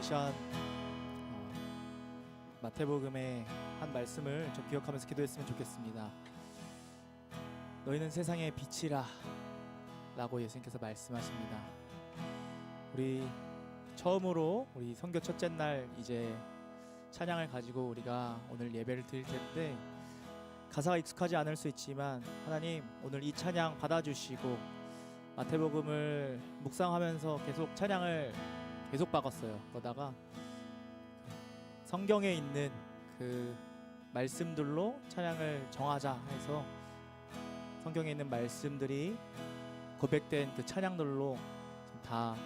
시간 마태복음의 한 말씀을 좀 기억하면서 기도했으면 좋겠습니다. 너희는 세상의 빛이라 라고 예수님께서 말씀하십니다. 우리 처음으로 우리 선교 첫째 날 이제 찬양을 가지고 우리가 오늘 예배를 드릴 텐데, 가사가 익숙하지 않을 수 있지만 하나님 오늘 이 찬양 받아주시고, 마태복음을 묵상하면서 계속 찬양을 계속 박았어요. 그러다가 성경에 있는 그 말씀들로 찬양을 정하자 해서 성경에 있는 말씀들이 고백된 그 찬양들로 다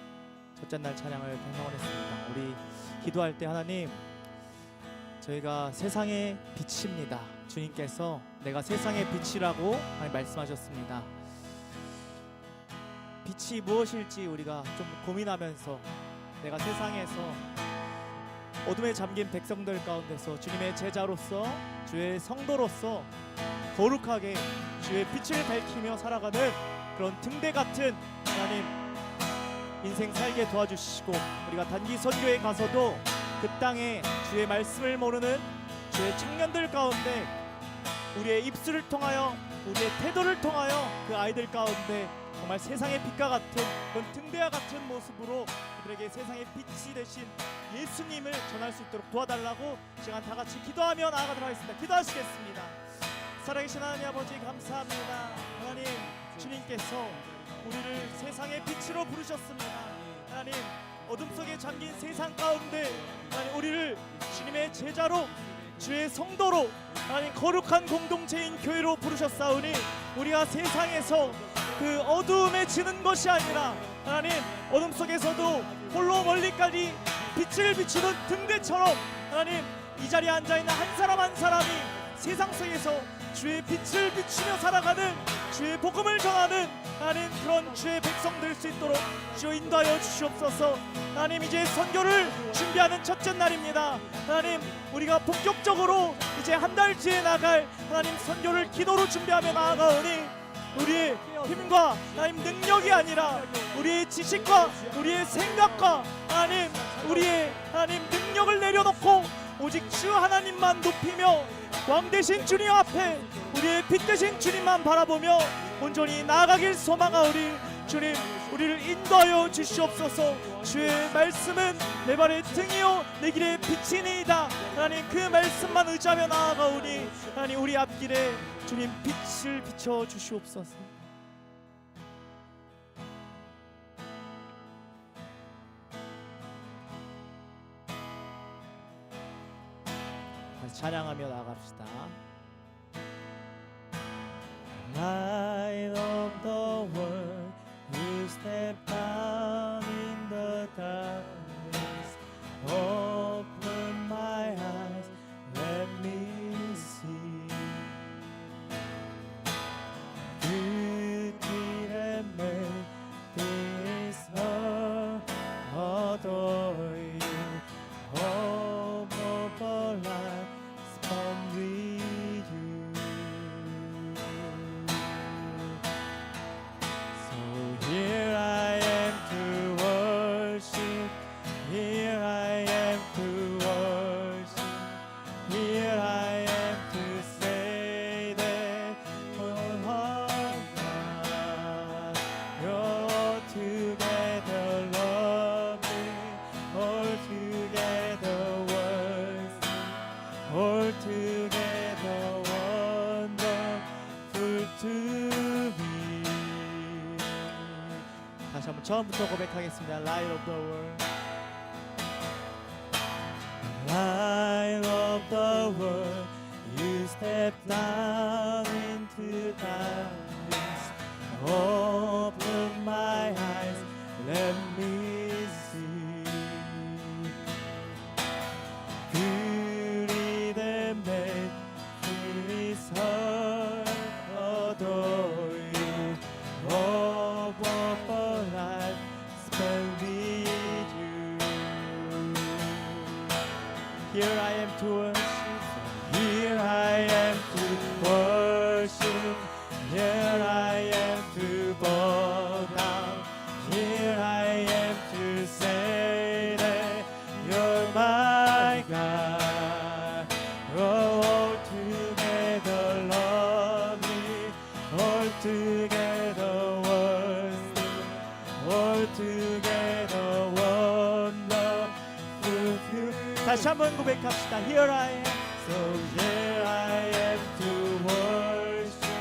첫째 날 찬양을 편성했습니다. 우리 기도할 때 하나님, 저희가 세상의 빛입니다. 주님께서 내가 세상의 빛이라고 말씀하셨습니다. 빛이 무엇일지 우리가 좀 고민하면서, 내가 세상에서 어둠에 잠긴 백성들 가운데서 주님의 제자로서, 주의 성도로서 거룩하게 주의 빛을 밝히며 살아가는 그런 등대 같은 하나님 인생 살게 도와주시고, 우리가 단기 선교에 가서도 그 땅에 주의 말씀을 모르는 주의 청년들 가운데 우리의 입술을 통하여, 우리의 태도를 통하여 그 아이들 가운데 정말 세상의 빛과 같은 그런 등대와 같은 모습으로 그들에게 세상의 빛이 되신 예수님을 전할 수 있도록 도와달라고 시간 다 같이 기도하며 나아가도록 하겠습니다. 기도하시겠습니다. 살아계신 하나님 아버지, 감사합니다. 하나님, 주님께서 우리를 세상의 빛으로 부르셨습니다. 하나님, 어둠 속에 잠긴 세상 가운데 하나님 우리를 주님의 제자로, 주의 성도로, 하나님 거룩한 공동체인 교회로 부르셨사오니, 우리가 세상에서 그 어두움에 지는 것이 아니라 하나님 어둠 속에서도 홀로 멀리까지 빛을 비추는 등대처럼 하나님 이 자리에 앉아있는 한 사람 한 사람이 세상 속에서 주의 빛을 비추며 살아가는, 주의 복음을 전하는 하나님 그런 주의 백성 될 수 있도록 주여 인도하여 주시옵소서. 하나님, 이제 선교를 준비하는 첫째 날입니다. 하나님, 우리가 본격적으로 이제 한 달 뒤에 나갈 하나님 선교를 기도로 준비하며 나아가오니, 우리의 힘과 하나님 능력이 아니라 우리의 지식과 우리의 생각과 하나님 우리의 하나님 능력을 내려놓고 오직 주 하나님만 높이며 왕 되신 주님 앞에 우리의 빛 되신 주님만 바라보며 온전히 나아가길 소망하오니, 주님 우리를 인도하여 주시옵소서. 주의 말씀은 내 발의 등이요 내 길의 빛이니이다. 하나님, 그 말씀만 의지하며 나아가오니 하나님 우리 앞길에 주님 빛을 비춰 주시옵소서. 다시 찬양하며 나아갑시다. Light of the world, you step down in the darkness. Open my eyes, let me see. 그 길에 make this earth adore you. Hope of a life spent with you. Here I am to worship, here I am to worship, here I am to say that oh God, you're altogether lovely, altogether worthy, altogether wonderful to me. 다시 한번 처음부터 고백하겠습니다. Light of the world, Light of the world, you step down into darkness. Open my eyes, let me see. Beauty that made this heart adore you. Hope of a life spent with you. Here I am to worship, here I am to worship, here I am to bow down, here I am to say that you're all together worship, all together wonderful. 다시 한번 고백합시다. Here I am. So here I am to worship,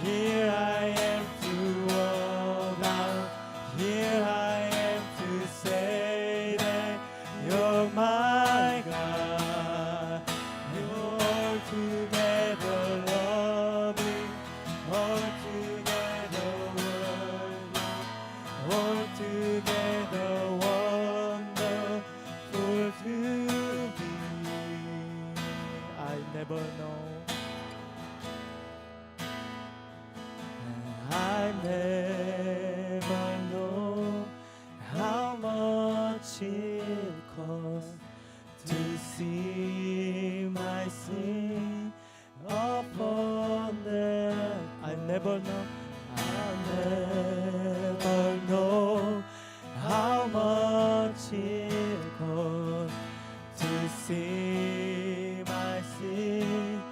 here I am to walk out, here I am to say that you're my God. You're altogether loving, altogether worthy, altogether wonderful to me. I never know. I never know how much it costs to see my sin upon the I never know. I never know how much it costs to see my sin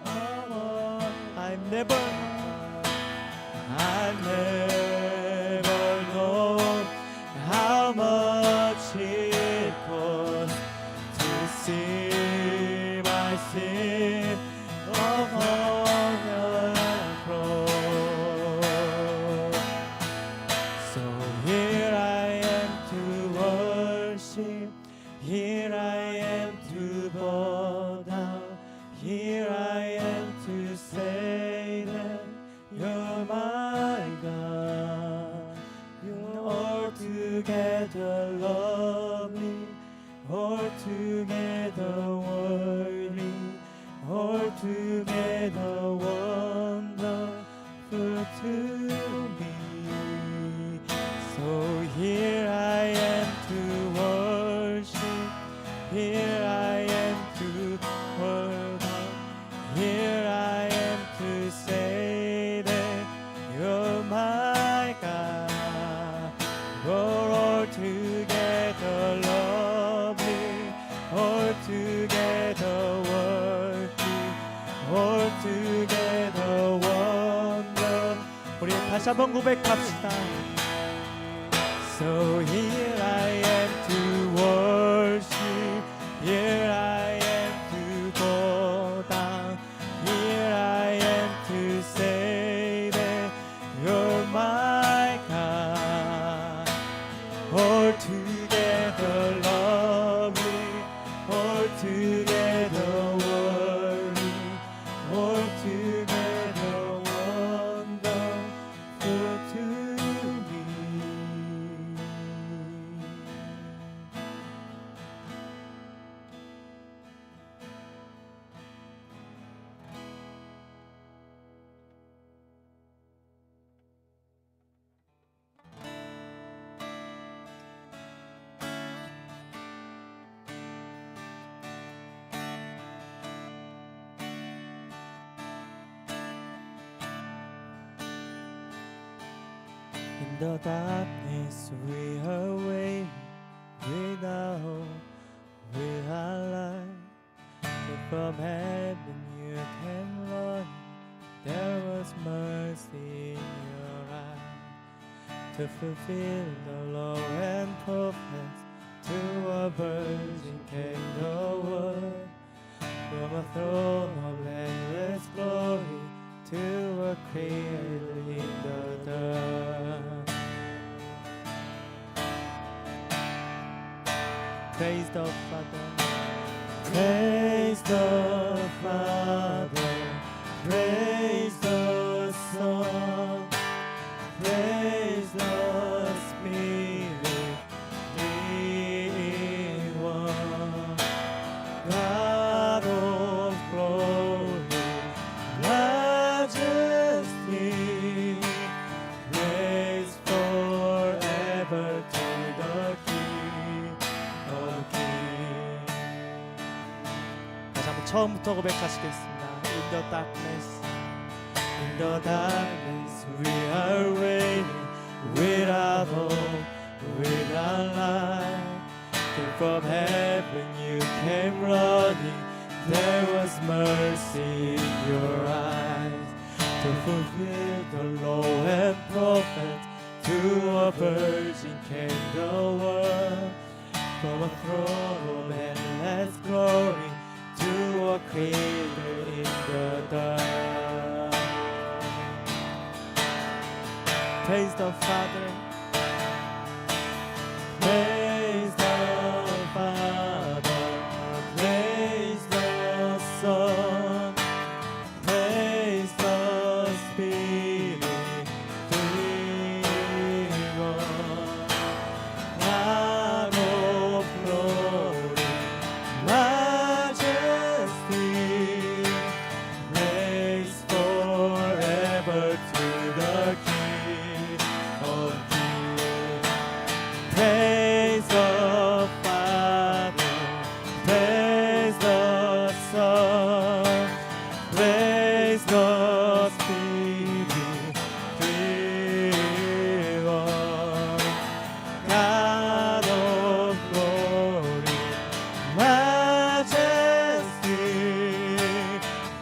upon I never know. I never know how much it costs to see my sin upon the cross. So here I am to worship, here I am to bow down, here I am to say that you're my God. You're altogether lovely, altogether worthy, altogether wonderful to me. So here I am to worship, here I am to bow down, here I am to say that you're my God. You're altogether lovely, altogether worthy, altogether wonderful. 우리 다시 한번 고백합시다. So here I am to worship, here I am to bow down, here I am to say that you're my God. Altogether lovely, altogether worthy, altogether wonderful to me. In the darkness we are waiting, without hope, without light. But from heaven you came, Lord. There was mercy in your eyes to fulfill the law and prophets. To a virgin came the word, from a throne of endless glory to a cradle in the dirt. Praise the Father. Praise the Father, praise the Son, praise the Spirit, three in one. God of glory, majesty, praise forever to the King of Kings. 다시 한번 처음부터 고백하시겠습니다. In the darkness. In the darkness we are waiting, without hope, without light. Till from heaven you came running, there was mercy in your eyes to fulfill the law and prophets, to a virgin came the word. From a throne of endless glory to a cradle in the dark. Praise the Father. Praise the Father, praise the Son, praise the Spirit, three one. God of glory, majesty, praise forever to the King of Kings. Praise the Father, praise the Son, praise the Spirit, three one. God of glory, majesty,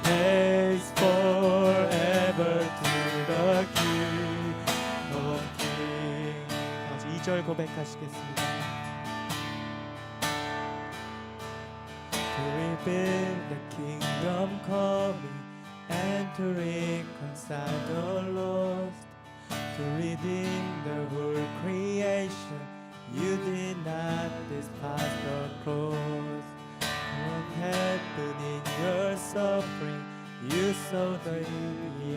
praise forever to the King of Kings. 다시 2절 고백하시겠습니다. To rebuild the kingdom coming and to reconcile the lost, to redeem the whole creation. You did not despise the cross. What happened in your suffering? You saw the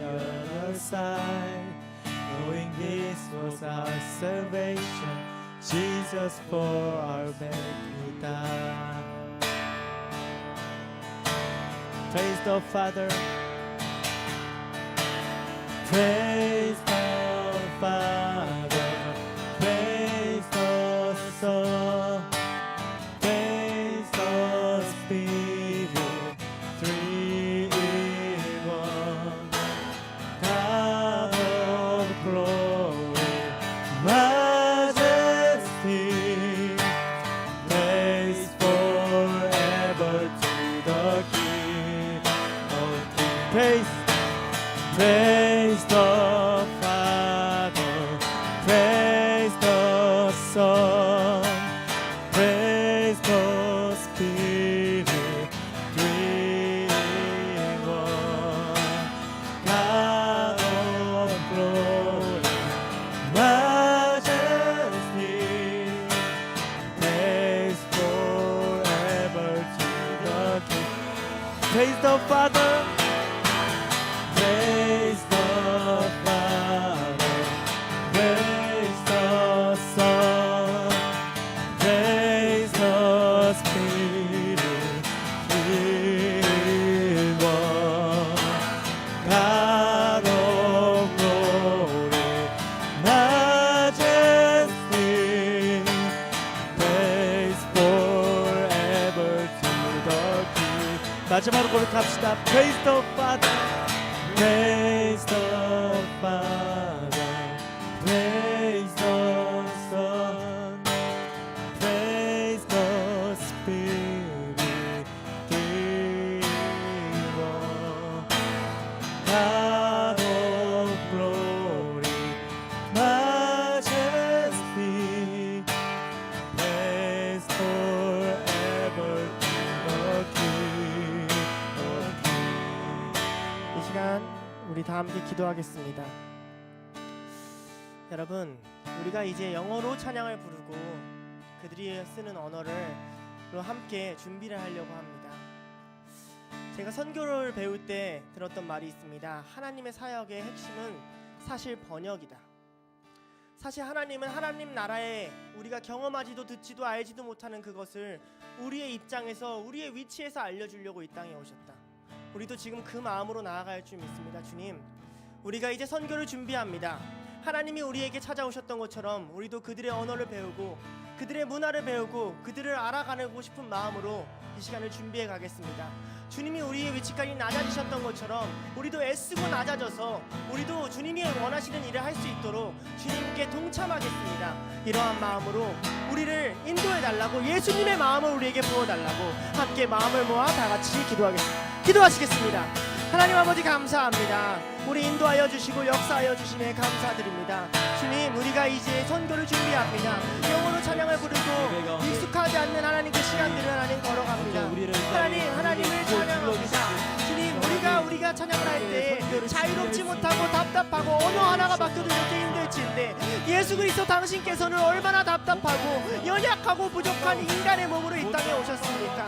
other side. Knowing this was our salvation, Jesus for our benefit died. Praise the Father. Praise the Father, praise the Son, praise the Spirit, three in one. God of glory, majesty, praise forever to the King of Kings. Praise the Father, praise the Son, praise the Spirit, three in one. God of glory, majesty, praise forever to the King. Praise the Father. Praise the Father, praise the Son, praise the Spirit, three one. God of glory, majesty, praise forever to the King. 마지막으로 고백합시다. Praise the Father. Praise the Father, praise the Son, praise the Spirit, three one. God of glory, majesty, praise forever to the King of Kings. 이 시간 우리 다 함께 기도하겠습니다. 여러분, 우리가 이제 영어로 찬양을 부르고 그들이 쓰는 언어를 함께 준비를 하려고 합니다. 제가 선교를 배울 때 들었던 말이 있습니다. 하나님의 사역의 핵심은 사실 번역이다. 사실 하나님은 하나님 나라에 우리가 경험하지도 듣지도 알지도 못하는 그것을 우리의 입장에서 우리의 위치에서 알려주려고 이 땅에 오셨다. 우리도 지금 그 마음으로 나아갈 줄 믿습니다. 주님, 우리가 이제 선교를 준비합니다. 하나님이 우리에게 찾아오셨던 것처럼 우리도 그들의 언어를 배우고 그들의 문화를 배우고 그들을 알아가고 싶은 마음으로 이 시간을 준비해 가겠습니다. 주님이 우리의 위치까지 낮아지셨던 것처럼 우리도 애쓰고 낮아져서 우리도 주님이 원하시는 일을 할 수 있도록 주님께 동참하겠습니다. 이러한 마음으로 우리를 인도해 달라고, 예수님의 마음을 우리에게 부어 달라고 함께 마음을 모아 다 같이 기도하겠습니다. 기도하시겠습니다. 하나님 아버지 감사합니다. 우리 인도하여 주시고 역사하여 주심에 감사드립니다. 주님, 우리가 이제 선교를 준비합니다. 영어로 찬양을 부르고 익숙하지 않는 하나님 그 시간들을 하나님 걸어갑니다. 하나님을 찬양합니다. 주님, 우리가 찬양을 할 때 자유롭지 못하고 답답하고 언어 하나가 바뀌어도 이렇게 힘들지인데 예수 그리스도 당신께서는 얼마나 답답하고 연약하고 부족한 인간의 몸으로 이 땅에 오셨습니까?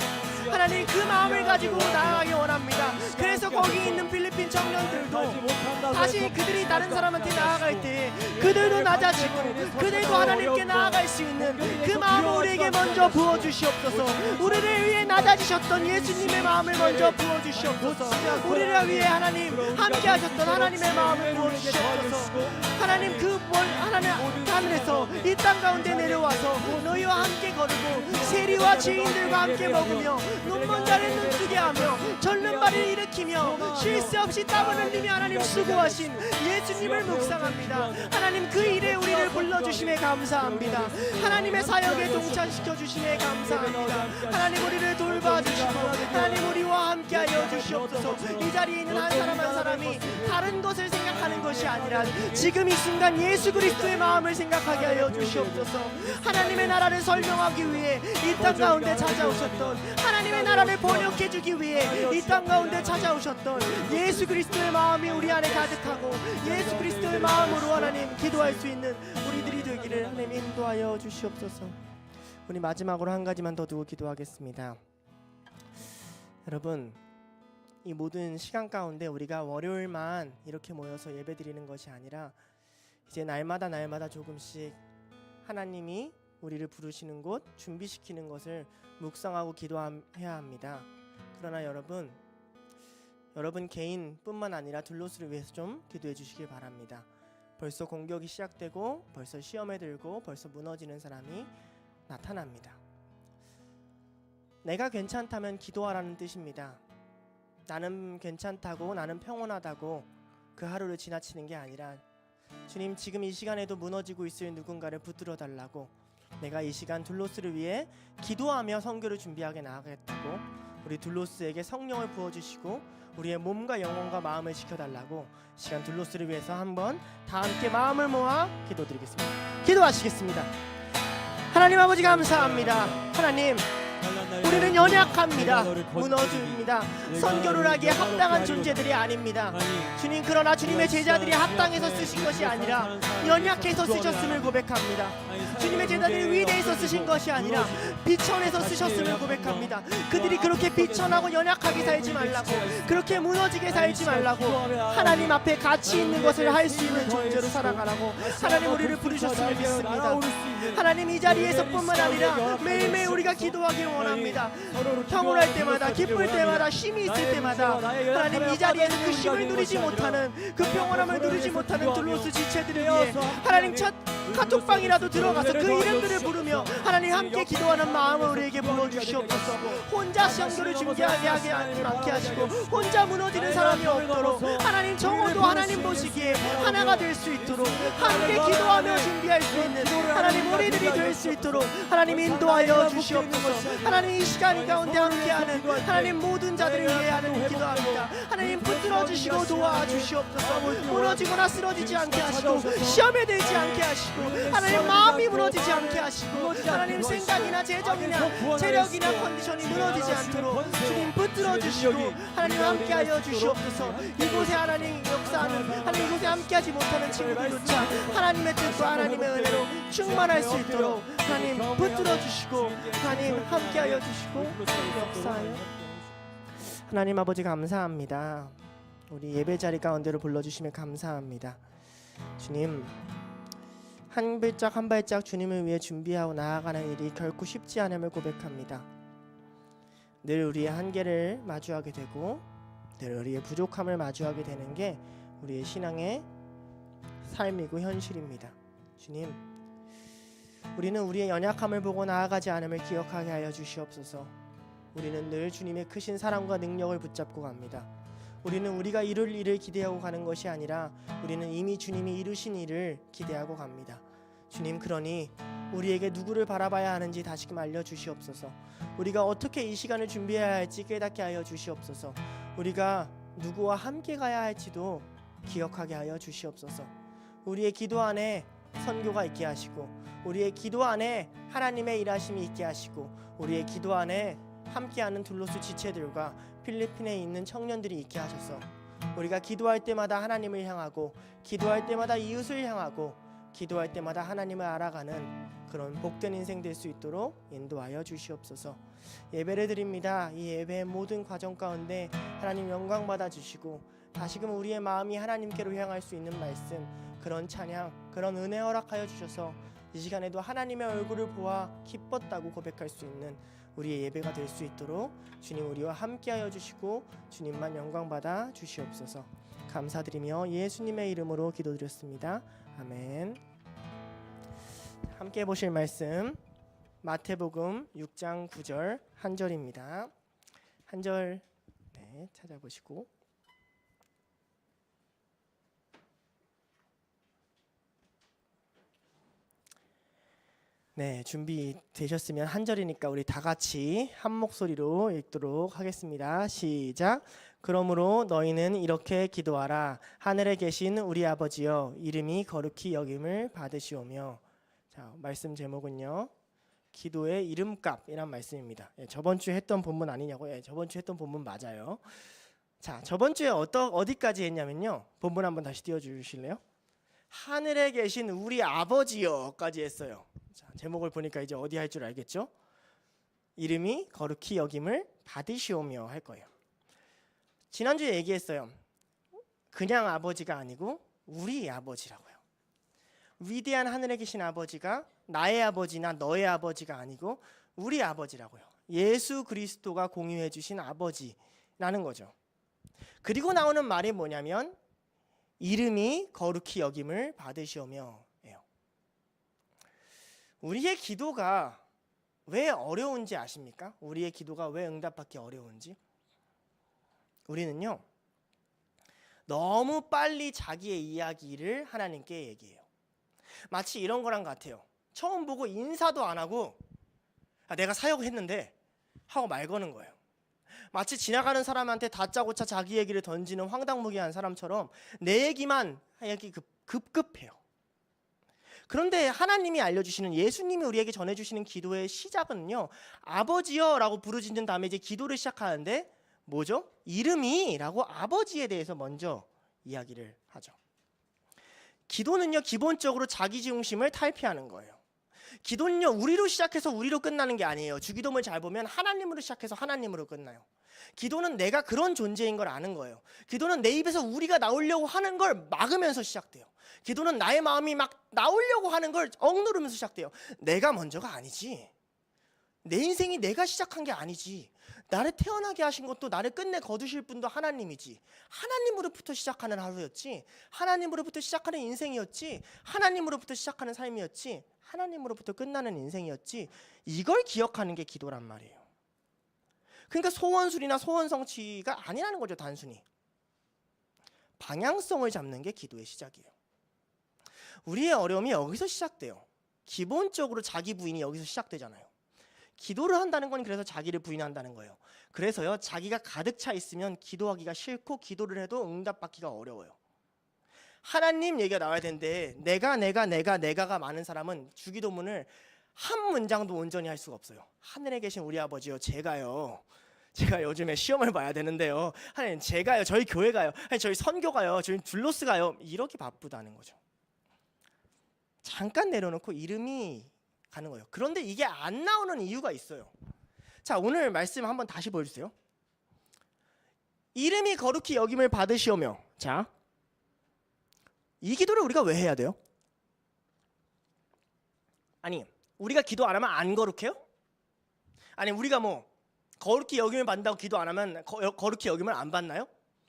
하나님, 그 마음을 가지고 나아가기 원합니다. 그래서 거기 있는 필리핀 청년들도 다시 그들이 다른 사람한테 나아갈 때 그들도 낮아지고 그들도 하나님께 나아갈 수 있는 그 마음을 우리에게 먼저 부어주시옵소서. 우리를 위해 낮아지셨던 예수님의 마음을 먼저 부어주시옵소서. 우리를 위해 하나님 함께 하셨던 하나님의 마음을 부어주시옵소서. 하나님, 하나님 하늘에서 이 땅 가운데 내려와서 너희와 함께 거르고 세리와 죄인들과 함께 먹으며 눈먼 자를 눈뜨게 하며 절는 발을 일으키며 쉴 새 없이 땀을 흘리며 하나님 수고하신 예수님을 묵상합니다. 하나님, 그 일에 우리를 불러주심에 감사합니다. 하나님의 사역에 동참시켜 주심에 감사합니다. 하나님, 우리를 돌봐주시고 하나님 우리와 함께하여 주시옵소서. 이 자리에 있는 한 사람 한 사람이 다른 것을 생각하는 것이 아니라 지금 이 순간 예수 그리스도의 마음을 생각하게 하여 주시옵소서. 하나님의 나라를 설명하기 위해 이 땅 가운데 찾아오셨던, 하나님의 나라를 번역해 주기 위해 이 땅 가운데 찾아오셨던 예수 그리스도의 마음이 우리 안에 가득하고 예수 그리스도의 마음으로 하나님 기도할 수 있는 우리들이 되기를 하나님 인도하여 주시옵소서. 우리 마지막으로 한 가지만 더 두고 기도하겠습니다. 여러분, 이 모든 시간 가운데 우리가 월요일만 이렇게 모여서 예배드리는 것이 아니라 이제 날마다 조금씩 하나님이 우리를 부르시는 곳, 준비시키는 것을 묵상하고 기도해야 합니다. 그러나 여러분 개인뿐만 아니라 둘로스를 위해서 좀 기도해 주시길 바랍니다. 벌써 공격이 시작되고 벌써 시험에 들고 벌써 무너지는 사람이 나타납니다. 내가 괜찮다면 기도하라는 뜻입니다. 나는 괜찮다고, 나는 평온하다고 그 하루를 지나치는 게 아니라 주님, 지금 이 시간에도 무너지고 있을 누군가를 붙들어 달라고, 내가 이 시간 둘로스를 위해 기도하며 선교를 준비하게 나아가겠다고 우리 둘로스에게 성령을 부어주시고 우리의 몸과 영혼과 마음을 지켜달라고 시간 둘로스를 위해서 한번 다 함께 마음을 모아 기도드리겠습니다. 기도하시겠습니다. 하나님 아버지, 감사합니다. 하나님, 우리는 연약합니다. 무너집니다. 선교를 하기에 합당한 존재들이 아닙니다. 주님, 그러나 주님의 제자들이 합당해서 쓰신 것이 아니라 연약해서 쓰셨음을 고백합니다. 주님의 제자들이 위대해서 쓰신 것이 아니라 비천해서 쓰셨음을 고백합니다. 그들이 그렇게 비천하고 연약하게 살지 말라고, 그렇게 무너지게 살지 말라고, 하나님 앞에 가치 있는 것을 할 수 있는 존재로 살아가라고 하나님 우리를 부르셨음을 믿습니다. 하나님, 이 자리에서뿐만 아니라 매일매일 우리가 기도하길 원합니다. 평온할 때마다, 기쁠 때마다, 힘이 있을 때마다 하나님, 이 자리에서 그 힘을 누리지 못하는, 그 평온함을 누리지 못하는 둘로스 지체들을 위해 하나님 첫 카톡방이라도 들어가서 그 이름들을 부르며 하나님 함께 기도하는 마음을 우리에게 부어주시옵소서. 혼자 선교를 준비하게 하지 않게 하시고 혼자 무너지는 사람이 없도록 하나님, 적어도 하나님 보시기에 하나가 될 수 있도록 함께 기도하며 준비할 수 있는 하나님 우리들이 될 수 있도록 하나님 인도하여 주시옵소서. 하나님, 이 시간 가운데 함께하는 하나님 모든 자들을 위해 하나님 기도합니다. 하나님, 붙들어 주시고 도와주시옵소서. 무너지거나 쓰러지지 않게 하시고 시험에 들지 않게 하시고 하나님, 마음이 무너지지 않게 하시고 하나님, 생각이나 재정이나 체력이나 컨디션이 무너지지 않도록 주님 붙들어 주시고 하나님 함께하여 주시옵소서. 이곳에 하나님 역사하는, 하나님 이곳에 함께하지 못하는 친구들조차 하나님의 뜻과 하나님의 은혜로 충만할 수 있도록 하나님 붙들어 주시고 하나님 함께하여 주시고 역사하여. 하나님 아버지, 감사합니다. 우리 예배 자리 가운데로 불러주시면 감사합니다. 주님, 한 발짝 한 발짝 주님을 위해 준비하고 나아가는 일이 결코 쉽지 않음을 고백합니다. 늘 우리의 한계를 마주하게 되고 늘 우리의 부족함을 마주하게 되는 게 우리의 신앙의 삶이고 현실입니다. 주님, 우리는 우리의 연약함을 보고 나아가지 않음을 기억하게 하여 주시옵소서. 우리는 늘 주님의 크신 사랑과 능력을 붙잡고 갑니다. 우리는 우리가 이룰 일을 기대하고 가는 것이 아니라 우리는 이미 주님이 이루신 일을 기대하고 갑니다. 주님, 그러니 우리에게 누구를 바라봐야 하는지 다시금 알려주시옵소서. 우리가 어떻게 이 시간을 준비해야 할지 깨닫게 하여 주시옵소서. 우리가 누구와 함께 가야 할지도 기억하게 하여 주시옵소서. 우리의 기도 안에 선교가 있게 하시고, 우리의 기도 안에 하나님의 일하심이 있게 하시고, 우리의 기도 안에 함께하는 둘로스 지체들과 필리핀에 있는 청년들이 있게 하셔서 우리가 기도할 때마다 하나님을 향하고, 기도할 때마다 이웃을 향하고, 기도할 때마다 하나님을 알아가는 그런 복된 인생 될 수 있도록 인도하여 주시옵소서. 예배를 드립니다. 이 예배의 모든 과정 가운데 하나님 영광 받아 주시고, 다시금 우리의 마음이 하나님께로 향할 수 있는 말씀, 그런 찬양, 그런 은혜 허락하여 주셔서 이 시간에도 하나님의 얼굴을 보아 기뻤다고 고백할 수 있는 우리의 예배가 될 수 있도록 주님 우리와 함께하여 주시고, 주님만 영광 받아 주시옵소서. 감사드리며 예수님의 이름으로 기도드렸습니다. 아멘. 함께 보실 말씀 마태복음 6장 9절 한 절입니다. 한 절 찾아보시고, 준비되셨으면 한 절이니까 우리 다 같이 한 목소리로 읽도록 하겠습니다. 시작. 그러므로 너희는 이렇게 기도하라. 하늘에 계신 우리 아버지여, 이름이 거룩히 여김을 받으시오며. 자, 말씀 제목은요, 기도의 이름값이란 말씀입니다. 저번 주에 했던 본문 아니냐고요? 저번 주에 했던 본문 맞아요. 자, 저번 주에 어디까지 했냐면요, 본문 한번 다시 띄워주실래요? 하늘에 계신 우리 아버지여까지 했어요. 자, 제목을 보니까 이제 어디 할 줄 알겠죠? 이름이 거룩히 여김을 받으시오며 할 거예요. 지난주에 얘기했어요. 그냥 아버지가 아니고 우리 아버지라고요. 위대한 하늘에 계신 아버지가 나의 아버지나 너의 아버지가 아니고 우리 아버지라고요. 예수 그리스도가 공유해 주신 아버지라는 거죠. 그리고 나오는 말이 뭐냐면 이름이 거룩히 여김을 받으시오며 예요. 우리의 기도가 왜 어려운지 아십니까? 우리의 기도가 왜 응답받기 어려운지? 우리는요, 너무 빨리 자기의 이야기를 하나님께 얘기해요. 마치 이런 거랑 같아요. 처음 보고 인사도 안 하고 내가 사역했는데 하고 말 거는 거예요. 마치 지나가는 사람한테 다짜고짜 자기 얘기를 던지는 황당무계한 사람처럼 내 얘기만 하기 급급해요. 그런데 하나님이 알려주시는, 예수님이 우리에게 전해주시는 기도의 시작은요, 아버지여 라고 부르짖는 다음에 이제 기도를 시작하는데 뭐죠? 이름이 라고 아버지에 대해서 먼저 이야기를 하죠. 기도는요, 기본적으로 자기 중심을 탈피하는 거예요. 기도는요, 우리로 시작해서 우리로 끝나는 게 아니에요. 주기도문을 잘 보면 하나님으로 시작해서 하나님으로 끝나요. 기도는 내가 그런 존재인 걸 아는 거예요. 기도는 내 입에서 우리가 나오려고 하는 걸 막으면서 시작돼요. 기도는 나의 마음이 막 나오려고 하는 걸 억누르면서 시작돼요. 내가 먼저가 아니지. 내 인생이 내가 시작한 게 아니지. 나를 태어나게 하신 것도 나를 끝내 거두실 분도 하나님이지. 하나님으로부터 시작하는 하루였지. 하나님으로부터 시작하는 인생이었지. 하나님으로부터 시작하는 삶이었지. 하나님으로부터 끝나는 인생이었지. 이걸 기억하는 게 기도란 말이에요. 그러니까 소원술이나 소원성취가 아니라는 거죠. 단순히 방향성을 잡는 게 기도의 시작이에요. 우리의 어려움이 여기서 시작돼요. 기본적으로 자기 부인이 여기서 시작되잖아요. 기도를 한다는 건 그래서 자기를 부인한다는 거예요. 그래서요, 자기가 가득 차 있으면 기도하기가 싫고 기도를 해도 응답받기가 어려워요. 하나님 얘기가 나와야 되는데 내가가 많은 사람은 주기도문을 한 문장도 온전히 할 수가 없어요. 하늘에 계신 우리 아버지요, 제가 요즘에 시험을 봐야 되는데요, 하나님 제가요, 저희 교회가요, 저희 선교가요, 저희 둘로스가요, 이렇게 바쁘다는 거죠. 잠깐 내려놓고 이름이 가는 거예요. 그런데 이게 안 나오는 이유가 있어요. 자, 오늘 말씀 한번 다시 보여주세요. 이름이 거룩히 여김을 받으시오며. 자, 이 기도를 우리가 왜 해야 돼요? 아니, 우리가 기도 안 하면 안 거룩해요? 아니, 우리가 뭐 거룩히 여김을 받는다고 기도 안 하면 거룩히 여김을 안 받나요?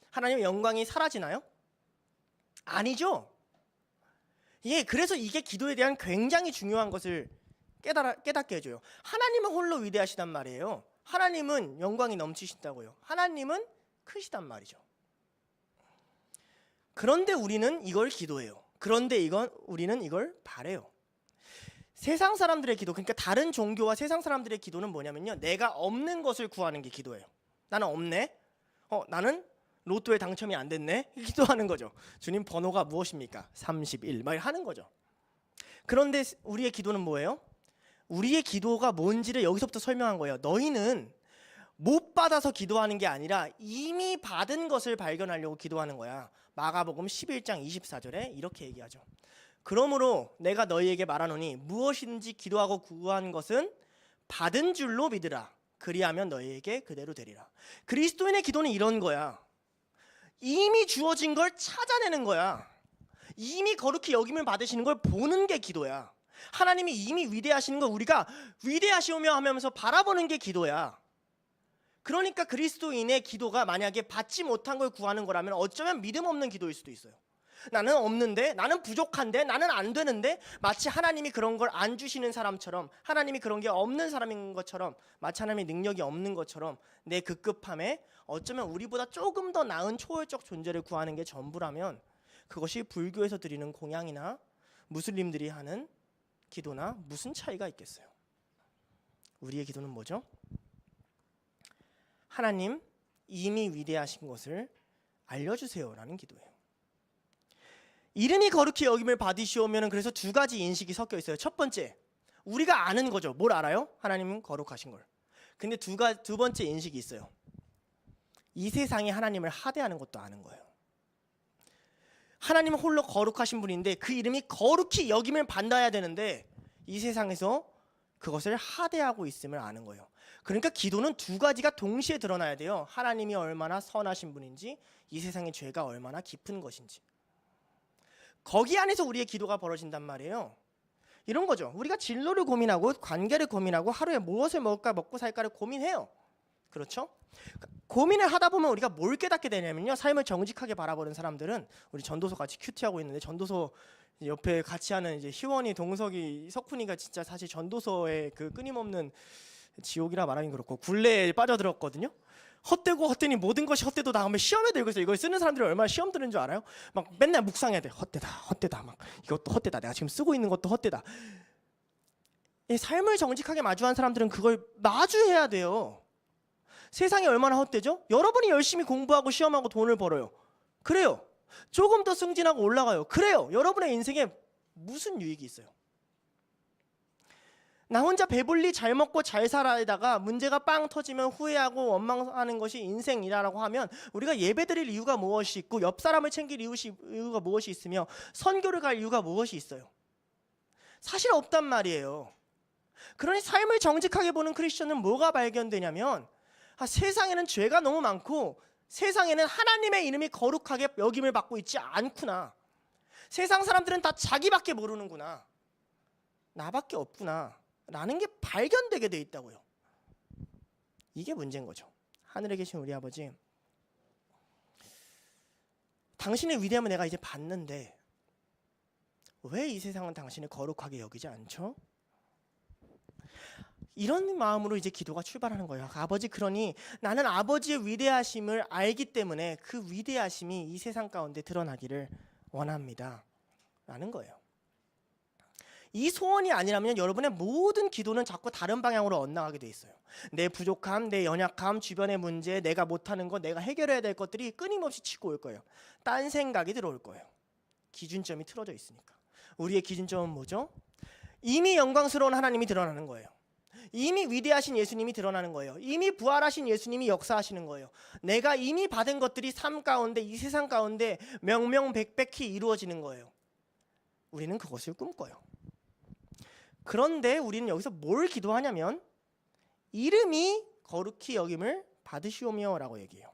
하나님의 영광이 사라지나요? 아니죠. 예, 그래서 이게 기도에 대한 굉장히 중요한 것을 깨닫게 해줘요. 하나님은 홀로 위대하시단 말이에요. 하나님은 영광이 넘치신다고요. 하나님은 크시단 말이죠. 그런데 우리는 이걸 기도해요. 그런데 우리는 이걸 바래요. 세상 사람들의 기도, 그러니까 다른 종교와 세상 사람들의 기도는 뭐냐면요, 내가 없는 것을 구하는 게 기도예요. 나는 없네. 나는 로또에 당첨이 안 됐네? 기도하는 거죠. 주님 번호가 무엇입니까? 31 막 하는 거죠. 그런데 우리의 기도는 뭐예요? 우리의 기도가 뭔지를 여기서부터 설명한 거예요. 너희는 못 받아서 기도하는 게 아니라 이미 받은 것을 발견하려고 기도하는 거야. 마가복음 11장 24절에 이렇게 얘기하죠. 그러므로 내가 너희에게 말하노니 무엇이든지 기도하고 구한 것은 받은 줄로 믿으라. 그리하면 너희에게 그대로 되리라. 그리스도인의 기도는 이런 거야. 이미 주어진 걸 찾아내는 거야. 이미 거룩히 여김을 받으시는 걸 보는 게 기도야. 하나님이 이미 위대하신 걸 우리가 위대하시오며 하면서 바라보는 게 기도야. 그러니까 그리스도인의 기도가 만약에 받지 못한 걸 구하는 거라면 어쩌면 믿음 없는 기도일 수도 있어요. 나는 없는데, 나는 부족한데, 나는 안 되는데, 마치 하나님이 그런 걸 안 주시는 사람처럼, 하나님이 그런 게 없는 사람인 것처럼, 마치 하나님의 능력이 없는 것처럼 내 급급함에 어쩌면 우리보다 조금 더 나은 초월적 존재를 구하는 게 전부라면 그것이 불교에서 드리는 공양이나 무슬림들이 하는 기도나 무슨 차이가 있겠어요? 우리의 기도는 뭐죠? 하나님 이미 위대하신 것을 알려주세요라는 기도예요. 이름이 거룩히 여김을 받으시오면 그래서 두 가지 인식이 섞여 있어요. 첫 번째, 우리가 아는 거죠. 뭘 알아요? 하나님은 거룩하신 걸. 근데 두 번째 인식이 있어요. 이 세상에 하나님을 하대하는 것도 아는 거예요. 하나님은 홀로 거룩하신 분인데 그 이름이 거룩히 여김을 받아야 되는데 이 세상에서 그것을 하대하고 있음을 아는 거예요. 그러니까 기도는 두 가지가 동시에 드러나야 돼요. 하나님이 얼마나 선하신 분인지, 이 세상의 죄가 얼마나 깊은 것인지. 거기 안에서 우리의 기도가 벌어진단 말이에요. 이런 거죠. 우리가 진로를 고민하고 관계를 고민하고 하루에 무엇을 먹을까 먹고 살까를 고민해요. 그렇죠? 고민을 하다 보면 우리가 뭘 깨닫게 되냐면요. 삶을 정직하게 바라보는 사람들은, 우리 전도서 같이 큐티하고 있는데 전도서 옆에 같이 하는 이제 희원이, 동석이, 석훈이가 진짜 사실 전도서의 그 끊임없는 지옥이라 말하긴 그렇고 굴레에 빠져들었거든요. 헛되고 헛되니 모든 것이 헛되도 다음에 시험에 들고 있어요. 이걸 쓰는 사람들이 얼마나 시험 드는 줄 알아요? 막 맨날 묵상해야 돼. 헛되다 막 이것도 헛되다, 내가 지금 쓰고 있는 것도 헛되다. 이 삶을 정직하게 마주한 사람들은 그걸 마주해야 돼요. 세상이 얼마나 헛되죠? 여러분이 열심히 공부하고 시험하고 돈을 벌어요. 그래요. 조금 더 승진하고 올라가요. 그래요. 여러분의 인생에 무슨 유익이 있어요? 나 혼자 배불리 잘 먹고 잘 살아다가 문제가 빵 터지면 후회하고 원망하는 것이 인생이라고 하면 우리가 예배드릴 이유가 무엇이 있고 옆 사람을 챙길 이유가 무엇이 있으며 선교를 갈 이유가 무엇이 있어요? 사실 없단 말이에요. 그러니 삶을 정직하게 보는 크리스천은 뭐가 발견되냐면 세상에는 죄가 너무 많고 세상에는 하나님의 이름이 거룩하게 여김을 받고 있지 않구나. 세상 사람들은 다 자기밖에 모르는구나. 나밖에 없구나. 라는 게 발견되게 돼 있다고요. 이게 문제인 거죠. 하늘에 계신 우리 아버지, 당신의 위대함을 내가 이제 봤는데 왜 이 세상은 당신을 거룩하게 여기지 않죠? 이런 마음으로 이제 기도가 출발하는 거예요. 아버지, 그러니 나는 아버지의 위대하심을 알기 때문에 그 위대하심이 이 세상 가운데 드러나기를 원합니다. 라는 거예요. 이 소원이 아니라면 여러분의 모든 기도는 자꾸 다른 방향으로 엇나가게 돼 있어요. 내 부족함, 내 연약함, 주변의 문제, 내가 못하는 것, 내가 해결해야 될 것들이 끊임없이 치고 올 거예요. 딴 생각이 들어올 거예요. 기준점이 틀어져 있으니까. 우리의 기준점은 뭐죠? 이미 영광스러운 하나님이 드러나는 거예요. 이미 위대하신 예수님이 드러나는 거예요. 이미 부활하신 예수님이 역사하시는 거예요. 내가 이미 받은 것들이 삶 가운데, 이 세상 가운데 명명백백히 이루어지는 거예요. 우리는 그것을 꿈꿔요. 그런데 우리는 여기서 뭘 기도하냐면 이름이 거룩히 여김을 받으시오며 라고 얘기해요.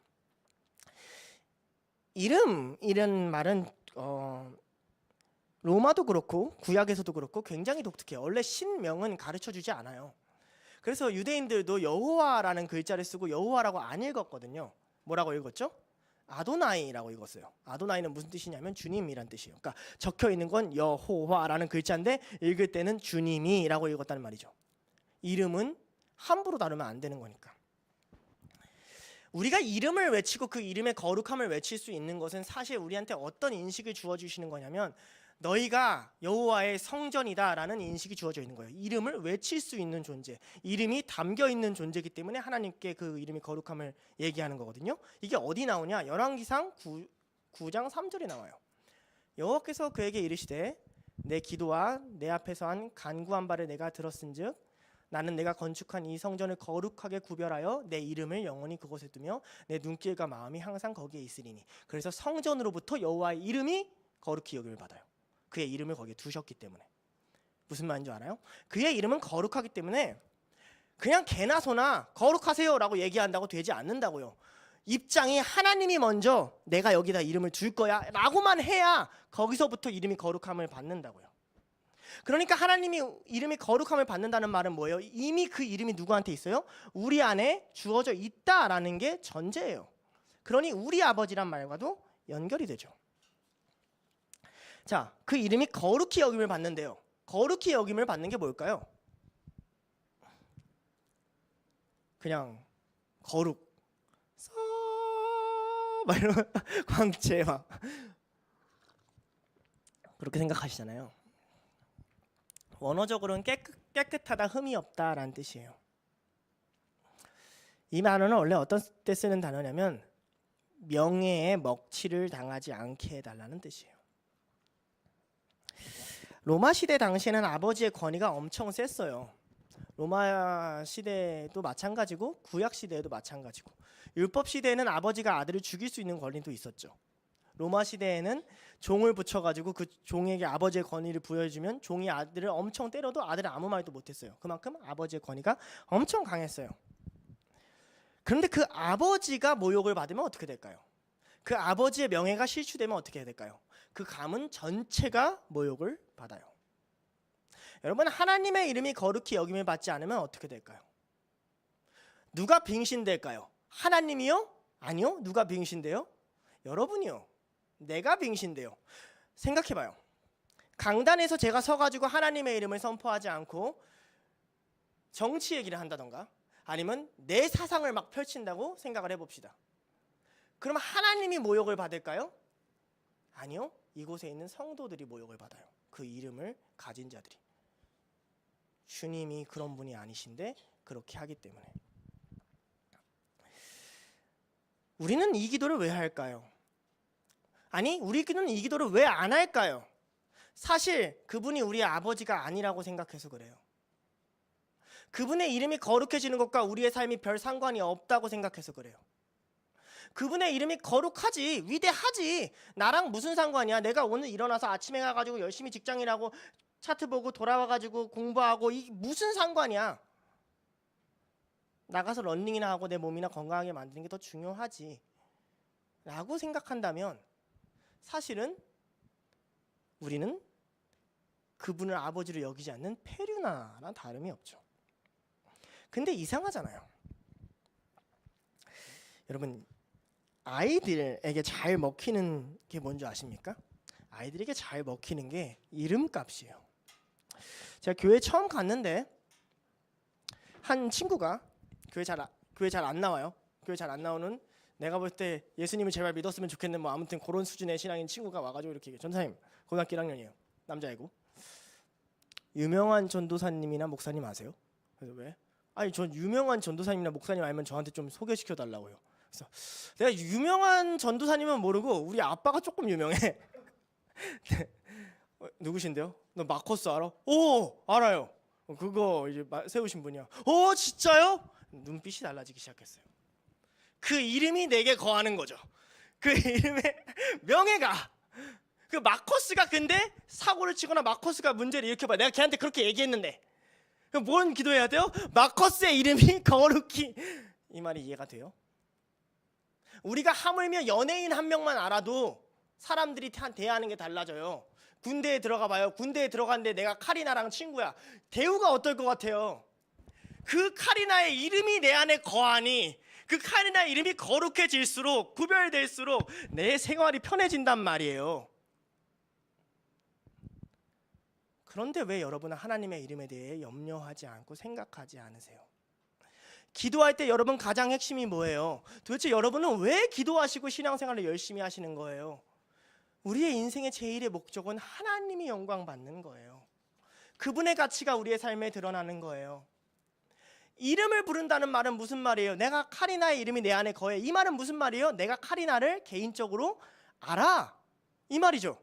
이런 말은 로마도 그렇고 구약에서도 그렇고 굉장히 독특해요. 원래 신명은 가르쳐주지 않아요. 그래서 유대인들도 여호와라는 글자를 쓰고 여호와라고 안 읽었거든요. 뭐라고 읽었죠? 아도나이라고 읽었어요. 아도나이는 무슨 뜻이냐면 주님이란 뜻이에요. 그러니까 적혀 있는 건 여호와라는 글자인데 읽을 때는 주님이라고 읽었다는 말이죠. 이름은 함부로 다루면 안 되는 거니까. 우리가 이름을 외치고 그 이름의 거룩함을 외칠 수 있는 것은 사실 우리한테 어떤 인식을 주어주시는 거냐면 너희가 여호와의 성전이다라는 인식이 주어져 있는 거예요. 이름을 외칠 수 있는 존재, 이름이 담겨 있는 존재이기 때문에 하나님께 그 이름이 거룩함을 얘기하는 거거든요. 이게 어디 나오냐? 열왕기상 9장 3절에 나와요. 여호와께서 그에게 이르시되 내 기도와 내 앞에서 한 간구한 바를 내가 들었은즉 나는 내가 건축한 이 성전을 거룩하게 구별하여 내 이름을 영원히 그곳에 두며 내 눈길과 마음이 항상 거기에 있으리니. 그래서 성전으로부터 여호와의 이름이 거룩히 여김을 받아요. 그의 이름을 거기에 두셨기 때문에. 무슨 말인지 알아요? 그의 이름은 거룩하기 때문에 그냥 개나 소나 거룩하세요 라고 얘기한다고 되지 않는다고요. 입장이 하나님이 먼저 내가 여기다 이름을 둘 거야 라고만 해야 거기서부터 이름이 거룩함을 받는다고요. 그러니까 하나님이 이름이 거룩함을 받는다는 말은 뭐예요? 이미 그 이름이 누구한테 있어요? 우리 안에 주어져 있다라는 게 전제예요. 그러니 우리 아버지란 말과도 연결이 되죠. 자, 그 이름이 거룩히 여김을 받는데요. 거룩히 여김을 받는 게 뭘까요? 그냥 거룩 막 이런 광채 막 그렇게 생각하시잖아요. 원어적으로는 깨끗하다, 흠이 없다라는 뜻이에요. 이 단어는 원래 어떤 때 쓰는 단어냐면 명예에 먹칠을 당하지 않게 해달라는 뜻이에요. 로마 시대 당시에는 아버지의 권위가 엄청 셌어요. 로마 시대도 마찬가지고 구약 시대에도 마찬가지고, 율법 시대에는 아버지가 아들을 죽일 수 있는 권리도 있었죠. 로마 시대에는 종을 붙여가지고 그 종에게 아버지의 권위를 부여해주면 종이 아들을 엄청 때려도 아들은 아무 말도 못했어요. 그만큼 아버지의 권위가 엄청 강했어요. 그런데 그 아버지가 모욕을 받으면 어떻게 될까요? 그 아버지의 명예가 실추되면 어떻게 해야 될까요? 그 가문 전체가 모욕을 받아요. 여러분, 하나님의 이름이 거룩히 여김을 받지 않으면 어떻게 될까요? 누가 빙신될까요? 하나님이요? 아니요. 누가 빙신돼요? 여러분이요. 내가 빙신돼요. 생각해봐요. 강단에서 제가 서가지고 하나님의 이름을 선포하지 않고 정치 얘기를 한다던가 아니면 내 사상을 막 펼친다고 생각을 해봅시다. 그럼 하나님이 모욕을 받을까요? 아니요. 이곳에 있는 성도들이 모욕을 받아요. 그 이름을 가진 자들이. 주님이 그런 분이 아니신데 그렇게 하기 때문에. 우리는 이 기도를 왜 할까요? 아니, 우리는 이 기도를 왜 안 할까요? 사실 그분이 우리의 아버지가 아니라고 생각해서 그래요. 그분의 이름이 거룩해지는 것과 우리의 삶이 별 상관이 없다고 생각해서 그래요. 그분의 이름이 거룩하지, 위대하지, 나랑 무슨 상관이야? 내가 오늘 일어나서 아침에 가가지고 열심히 직장일하고 차트 보고 돌아와가지고 공부하고 이 무슨 상관이야? 나가서 런닝이나 하고 내 몸이나 건강하게 만드는 게 더 중요하지 라고 생각한다면 사실은 우리는 그분을 아버지로 여기지 않는 페류나랑 다름이 없죠. 근데 이상하잖아요. 여러분, 아이들에게 잘 먹히는 게 뭔지 아십니까? 아이들에게 잘 먹히는 게 이름값이에요. 제가 교회 처음 갔는데 한 친구가 교회 잘 안 나와요. 교회 잘 안 나오는, 내가 볼 때 예수님을 제발 믿었으면 좋겠는 뭐 아무튼 그런 수준의 신앙인 친구가 와가지고 이렇게 얘기해요. 전사님, 고등학교 1학년이에요. 남자이고. 유명한 전도사님이나 목사님 아세요? 그래서 왜? 아니, 전 유명한 전도사님이나 목사님 알면 저한테 좀 소개시켜 달라고요. 그래서 내가 유명한 전도사님은 모르고 우리 아빠가 조금 유명해. 누구신데요? 너 마커스 알아? 오, 알아요. 그거 이제 세우신 분이야. 오, 진짜요? 눈빛이 달라지기 시작했어요. 그 이름이 내게 거하는 거죠. 그 이름의 명예가. 그 마커스가 근데 사고를 치거나 마커스가 문제를 일으켜봐. 내가 걔한테 그렇게 얘기했는데 그럼 뭔 기도해야 돼요? 마커스의 이름이 거룩히. 이 말이 이해가 돼요? 우리가 하물며 연예인 한 명만 알아도 사람들이 대하는 게 달라져요. 군대에 들어가 봐요. 군대에 들어갔는데 내가 카리나랑 친구야. 대우가 어떨 것 같아요? 그 카리나의 이름이 내 안에 거하니 그 카리나의 이름이 거룩해질수록, 구별될수록 내 생활이 편해진단 말이에요. 그런데 왜 여러분은 하나님의 이름에 대해 염려하지 않고 생각하지 않으세요? 기도할 때 여러분 가장 핵심이 뭐예요? 도대체 여러분은 왜 기도하시고 신앙생활을 열심히 하시는 거예요? 우리의 인생의 제일의 목적은 하나님이 영광 받는 거예요. 그분의 가치가 우리의 삶에 드러나는 거예요. 이름을 부른다는 말은 무슨 말이에요? 내가 카리나의 이름이 내 안에 거해. 이 말은 무슨 말이에요? 내가 카리나를 개인적으로 알아, 이 말이죠.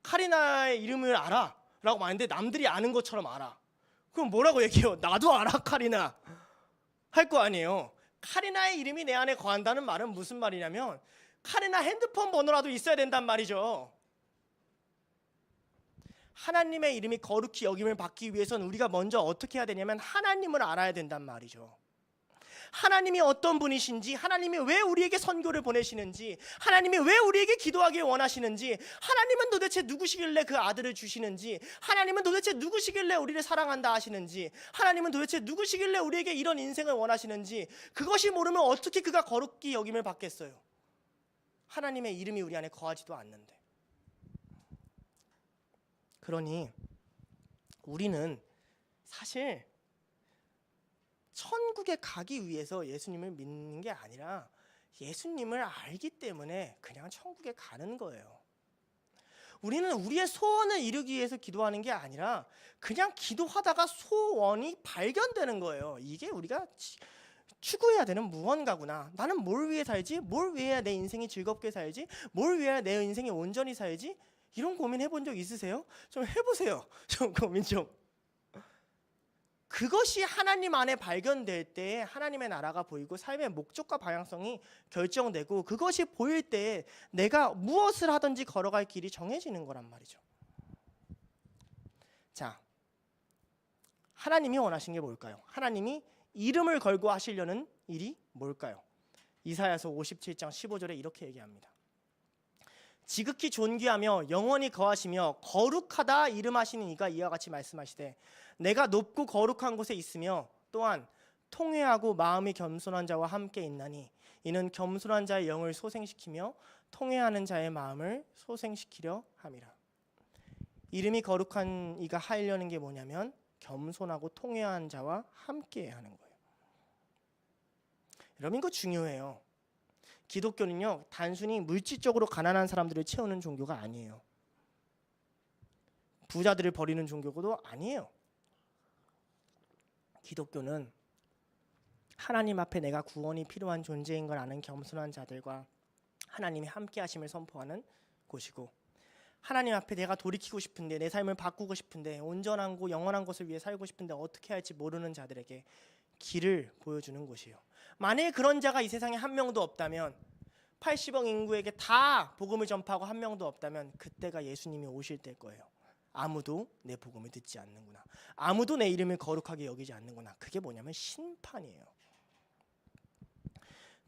카리나의 이름을 알아 라고 말하는데 남들이 아는 것처럼 알아. 그럼 뭐라고 얘기해요? 나도 알아, 카리나 할 거 아니에요. 카리나의 이름이 내 안에 거한다는 말은 무슨 말이냐면 카리나 핸드폰 번호라도 있어야 된단 말이죠. 하나님의 이름이 거룩히 여김을 받기 위해서는 우리가 먼저 어떻게 해야 되냐면 하나님을 알아야 된단 말이죠. 하나님이 어떤 분이신지, 하나님이 왜 우리에게 선교를 보내시는지, 하나님이 왜 우리에게 기도하길 원하시는지, 하나님은 도대체 누구시길래 그 아들을 주시는지, 하나님은 도대체 누구시길래 우리를 사랑한다 하시는지, 하나님은 도대체 누구시길래 우리에게 이런 인생을 원하시는지, 그것이 모르면 어떻게 그가 거룩히 여김을 받겠어요? 하나님의 이름이 우리 안에 거하지도 않는데. 그러니 우리는 사실 천국에 가기 위해서 예수님을 믿는 게 아니라 예수님을 알기 때문에 그냥 천국에 가는 거예요. 우리는 우리의 소원을 이루기 위해서 기도하는 게 아니라 그냥 기도하다가 소원이 발견되는 거예요. 이게 우리가 추구해야 되는 무언가구나. 나는 뭘 위해 살지? 뭘 위해 내 인생이 즐겁게 살지? 뭘 위해 내 인생이 온전히 살지? 이런 고민 해본 적 있으세요? 좀 해보세요. 좀 고민 좀. 그것이 하나님 안에 발견될 때 하나님의 나라가 보이고 삶의 목적과 방향성이 결정되고, 그것이 보일 때 내가 무엇을 하든지 걸어갈 길이 정해지는 거란 말이죠. 자, 하나님이 원하신 게 뭘까요? 하나님이 이름을 걸고 하시려는 일이 뭘까요? 이사야서 57장 15절에 이렇게 얘기합니다. 지극히 존귀하며 영원히 거하시며 거룩하다 이름하시는 이가 이와 같이 말씀하시되 내가 높고 거룩한 곳에 있으며 또한 통회하고 마음이 겸손한 자와 함께 있나니 이는 겸손한 자의 영을 소생시키며 통회하는 자의 마음을 소생시키려 함이라. 이름이 거룩한 이가 하려는 게 뭐냐면 겸손하고 통회한 자와 함께 하는 거예요. 여러분, 이거 중요해요. 기독교는요, 단순히 물질적으로 가난한 사람들을 채우는 종교가 아니에요. 부자들을 버리는 종교도 아니에요. 기독교는 하나님 앞에 내가 구원이 필요한 존재인 걸 아는 겸손한 자들과 하나님이 함께 하심을 선포하는 곳이고, 하나님 앞에 내가 돌이키고 싶은데, 내 삶을 바꾸고 싶은데, 온전한 곳, 영원한 것을 위해 살고 싶은데 어떻게 할지 모르는 자들에게 길을 보여주는 곳이에요. 만일 그런 자가 이 세상에 한 명도 없다면, 80억 인구에게 다 복음을 전파하고 한 명도 없다면 그때가 예수님이 오실 때일 거예요. 아무도 내 복음을 듣지 않는구나. 아무도 내 이름을 거룩하게 여기지 않는구나. 그게 뭐냐면 심판이에요.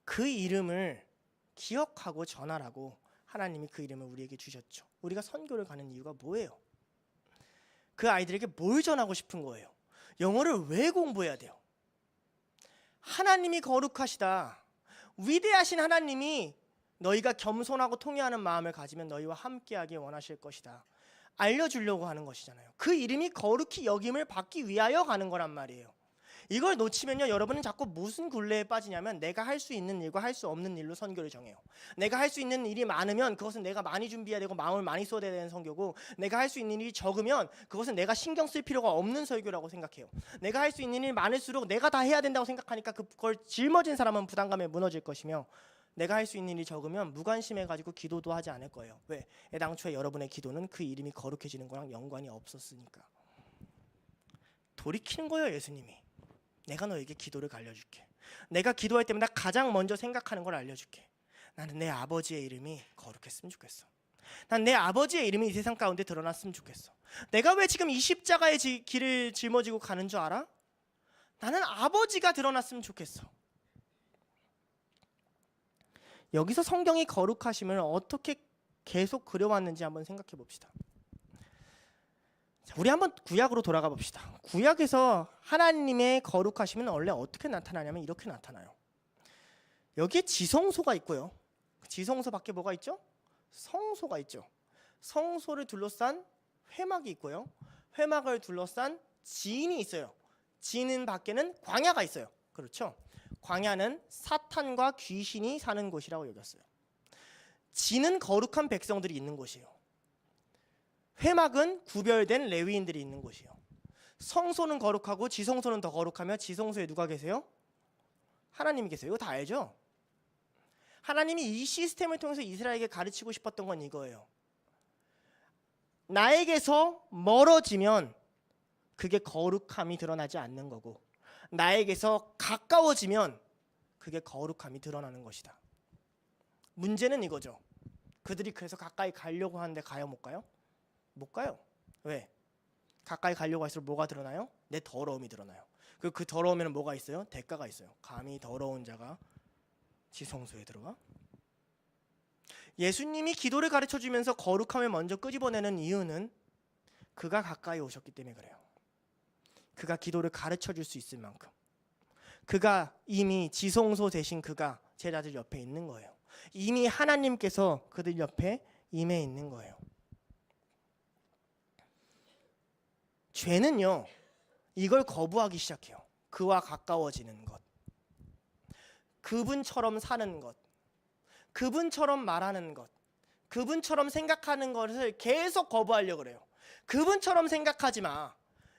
그 이름을 기억하고 전하라고 하나님이 그 이름을 우리에게 주셨죠. 우리가 선교를 가는 이유가 뭐예요? 그 아이들에게 뭘 전하고 싶은 거예요? 영어를 왜 공부해야 돼요? 하나님이 거룩하시다. 위대하신 하나님이 너희가 겸손하고 통회하는 마음을 가지면 너희와 함께하길 원하실 것이다. 알려주려고 하는 것이잖아요. 그 이름이 거룩히 여김을 받기 위하여 가는 거란 말이에요. 이걸 놓치면요, 여러분은 자꾸 무슨 굴레에 빠지냐면 내가 할 수 있는 일과 할 수 없는 일로 선교를 정해요. 내가 할 수 있는 일이 많으면 그것은 내가 많이 준비해야 되고 마음을 많이 쏟아야 되는 선교고, 내가 할 수 있는 일이 적으면 그것은 내가 신경 쓸 필요가 없는 설교라고 생각해요. 내가 할 수 있는 일이 많을수록 내가 다 해야 된다고 생각하니까 그걸 짊어진 사람은 부담감에 무너질 것이며, 내가 할 수 있는 일이 적으면 무관심해가지고 기도도 하지 않을 거예요. 왜? 애당초에 여러분의 기도는 그 이름이 거룩해지는 거랑 연관이 없었으니까. 돌이키는 거예요, 예수님이. 내가 너에게 기도를 알려줄게. 내가 기도할 때마다 가장 먼저 생각하는 걸 알려줄게. 나는 내 아버지의 이름이 거룩했으면 좋겠어. 난 내 아버지의 이름이 이 세상 가운데 드러났으면 좋겠어. 내가 왜 지금 이 십자가의 길을 짊어지고 가는 줄 알아? 나는 아버지가 드러났으면 좋겠어. 여기서 성경이 거룩하심을 어떻게 계속 그려왔는지 한번 생각해 봅시다. 자, 우리 한번 구약으로 돌아가 봅시다. 구약에서 하나님의 거룩하심은 원래 어떻게 나타나냐면 이렇게 나타나요. 여기에 지성소가 있고요. 지성소 밖에 뭐가 있죠? 성소가 있죠. 성소를 둘러싼 회막이 있고요. 회막을 둘러싼 지인이 있어요. 지인 밖에는 광야가 있어요. 그렇죠? 광야는 사탄과 귀신이 사는 곳이라고 여겼어요. 지는 거룩한 백성들이 있는 곳이에요. 회막은 구별된 레위인들이 있는 곳이에요. 성소는 거룩하고 지성소는 더 거룩하며 지성소에 누가 계세요? 하나님이 계세요. 이거 다 알죠? 하나님이 이 시스템을 통해서 이스라엘에게 가르치고 싶었던 건 이거예요. 나에게서 멀어지면 그게 거룩함이 드러나지 않는 거고, 나에게서 가까워지면 그게 거룩함이 드러나는 것이다. 문제는 이거죠. 그들이 그래서 가까이 가려고 하는데 가요, 못 가요? 못 가요. 왜? 가까이 가려고 할수록 뭐가 드러나요? 내 더러움이 드러나요. 그 더러우면 뭐가 있어요? 대가가 있어요. 감히 더러운 자가 지성소에 들어가? 예수님이 기도를 가르쳐주면서 거룩함을 먼저 끄집어내는 이유는 그가 가까이 오셨기 때문에 그래요. 그가 기도를 가르쳐줄 수 있을 만큼, 그가 이미 지성소 대신 그가 제자들 옆에 있는 거예요. 이미 하나님께서 그들 옆에 임해 있는 거예요. 죄는요, 이걸 거부하기 시작해요. 그와 가까워지는 것, 그분처럼 사는 것, 그분처럼 말하는 것, 그분처럼 생각하는 것을 계속 거부하려고 그래요. 그분처럼 생각하지 마.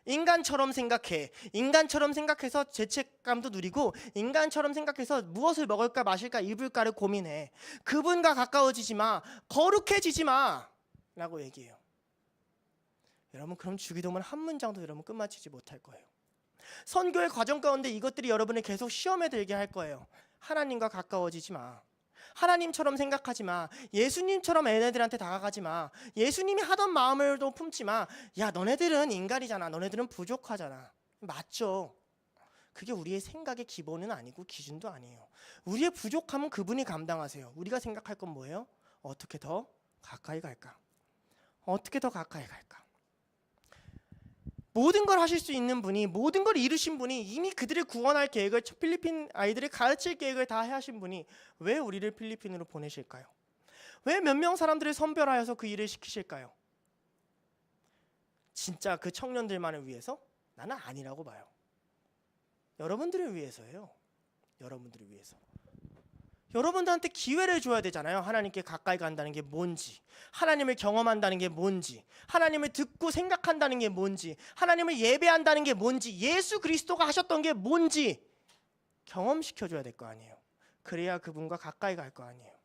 인간처럼 생각해. 인간처럼 생각해서 죄책감도 누리고, 인간처럼 생각해서 무엇을 먹을까 마실까 입을까를 고민해. 그분과 가까워지지 마. 거룩해지지 마 라고 얘기해요. 여러분, 그럼 주기도문 한 문장도 여러분 끝마치지 못할 거예요. 선교의 과정 가운데 이것들이 여러분을 계속 시험에 들게 할 거예요. 하나님과 가까워지지 마. 하나님처럼 생각하지 마. 예수님처럼 얘네들한테 다가가지 마. 예수님이 하던 마음을도 품지 마. 야, 너네들은 인간이잖아. 너네들은 부족하잖아. 맞죠? 그게 우리의 생각의 기본은 아니고 기준도 아니에요. 우리의 부족함은 그분이 감당하세요. 우리가 생각할 건 뭐예요? 어떻게 더 가까이 갈까? 어떻게 더 가까이 갈까? 모든 걸 하실 수 있는 분이, 모든 걸 이루신 분이, 이미 그들을 구원할 계획을, 필리핀 아이들을 가르칠 계획을 다 하신 분이 왜 우리를 필리핀으로 보내실까요? 왜 몇 명 사람들을 선별하여서 그 일을 시키실까요? 진짜 그 청년들만을 위해서? 나는 아니라고 봐요. 여러분들을 위해서예요. 여러분들을 위해서. 여러분들한테 기회를 줘야 되잖아요. 하나님께 가까이 간다는 게 뭔지, 하나님을 경험한다는 게 뭔지, 하나님을 듣고 생각한다는 게 뭔지, 하나님을 예배한다는 게 뭔지, 예수 그리스도가 하셨던 게 뭔지 경험시켜줘야 될 거 아니에요. 그래야 그분과 가까이 갈 거 아니에요.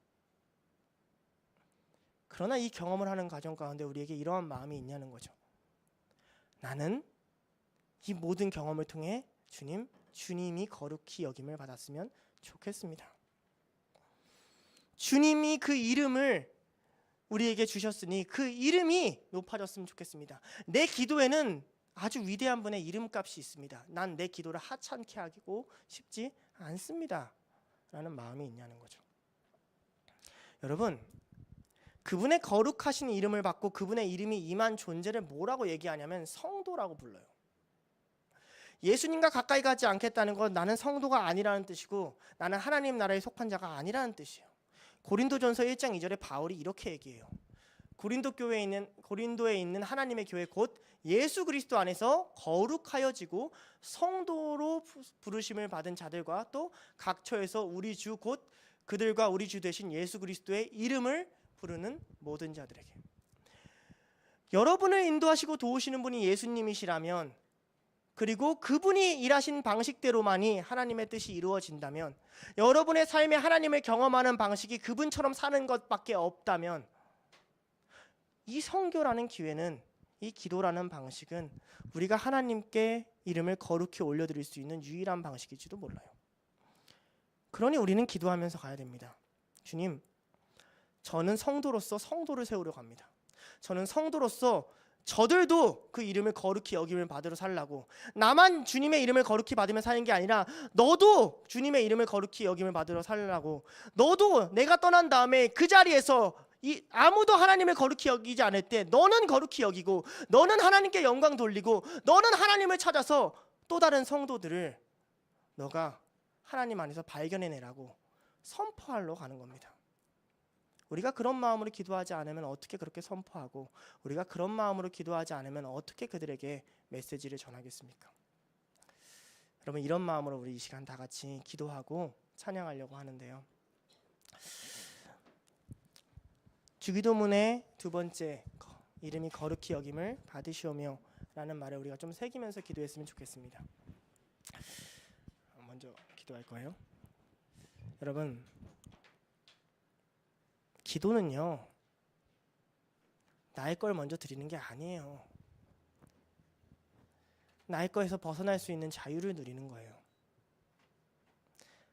그러나 이 경험을 하는 과정 가운데 우리에게 이러한 마음이 있냐는 거죠. 나는 이 모든 경험을 통해 주님이 거룩히 여김을 받았으면 좋겠습니다. 주님이 그 이름을 우리에게 주셨으니 그 이름이 높아졌으면 좋겠습니다. 내 기도에는 아주 위대한 분의 이름값이 있습니다. 난 내 기도를 하찮게 하고 싶지 않습니다 라는 마음이 있냐는 거죠. 여러분, 그분의 거룩하신 이름을 받고 그분의 이름이 임한 존재를 뭐라고 얘기하냐면 성도라고 불러요. 예수님과 가까이 가지 않겠다는 건 나는 성도가 아니라는 뜻이고, 나는 하나님 나라에 속한 자가 아니라는 뜻이에요. 고린도전서 1장 2절에 바울이 이렇게 얘기해요. 고린도에 있는 하나님의 교회 곧 예수 그리스도 안에서 거룩하여지고 성도로 부르심을 받은 자들과 또 각처에서 우리 주 곧 그들과 우리 주 되신 예수 그리스도의 이름을 부르는 모든 자들에게. 여러분을 인도하시고 도우시는 분이 예수님이시라면, 그리고 그분이 일하신 방식대로만이 하나님의 뜻이 이루어진다면, 여러분의 삶에 하나님을 경험하는 방식이 그분처럼 사는 것밖에 없다면, 이 성교라는 기회는, 이 기도라는 방식은 우리가 하나님께 이름을 거룩히 올려드릴 수 있는 유일한 방식일지도 몰라요. 그러니 우리는 기도하면서 가야 됩니다. 주님, 저는 성도로서 성도를 세우려 갑니다. 저는 성도로서 저들도 그 이름을 거룩히 여김을 받으러 살라고, 나만 주님의 이름을 거룩히 받으며 사는 게 아니라 너도 주님의 이름을 거룩히 여김을 받으러 살라고, 너도 내가 떠난 다음에 그 자리에서 아무도 하나님을 거룩히 여기지 않을 때 너는 거룩히 여기고, 너는 하나님께 영광 돌리고, 너는 하나님을 찾아서 또 다른 성도들을 너가 하나님 안에서 발견해내라고 선포하러 가는 겁니다. 우리가 그런 마음으로 기도하지 않으면 어떻게 그렇게 선포하고, 우리가 그런 마음으로 기도하지 않으면 어떻게 그들에게 메시지를 전하겠습니까? 여러분, 이런 마음으로 우리 이 시간 다 같이 기도하고 찬양하려고 하는데요. 주기도문의 두 번째 이름이 거룩히 여김을 받으시오며 라는 말을 우리가 좀 새기면서 기도했으면 좋겠습니다. 먼저 기도할 거예요. 여러분, 기도는요 나의 걸 먼저 드리는 게 아니에요. 나의 거에서 벗어날 수 있는 자유를 누리는 거예요.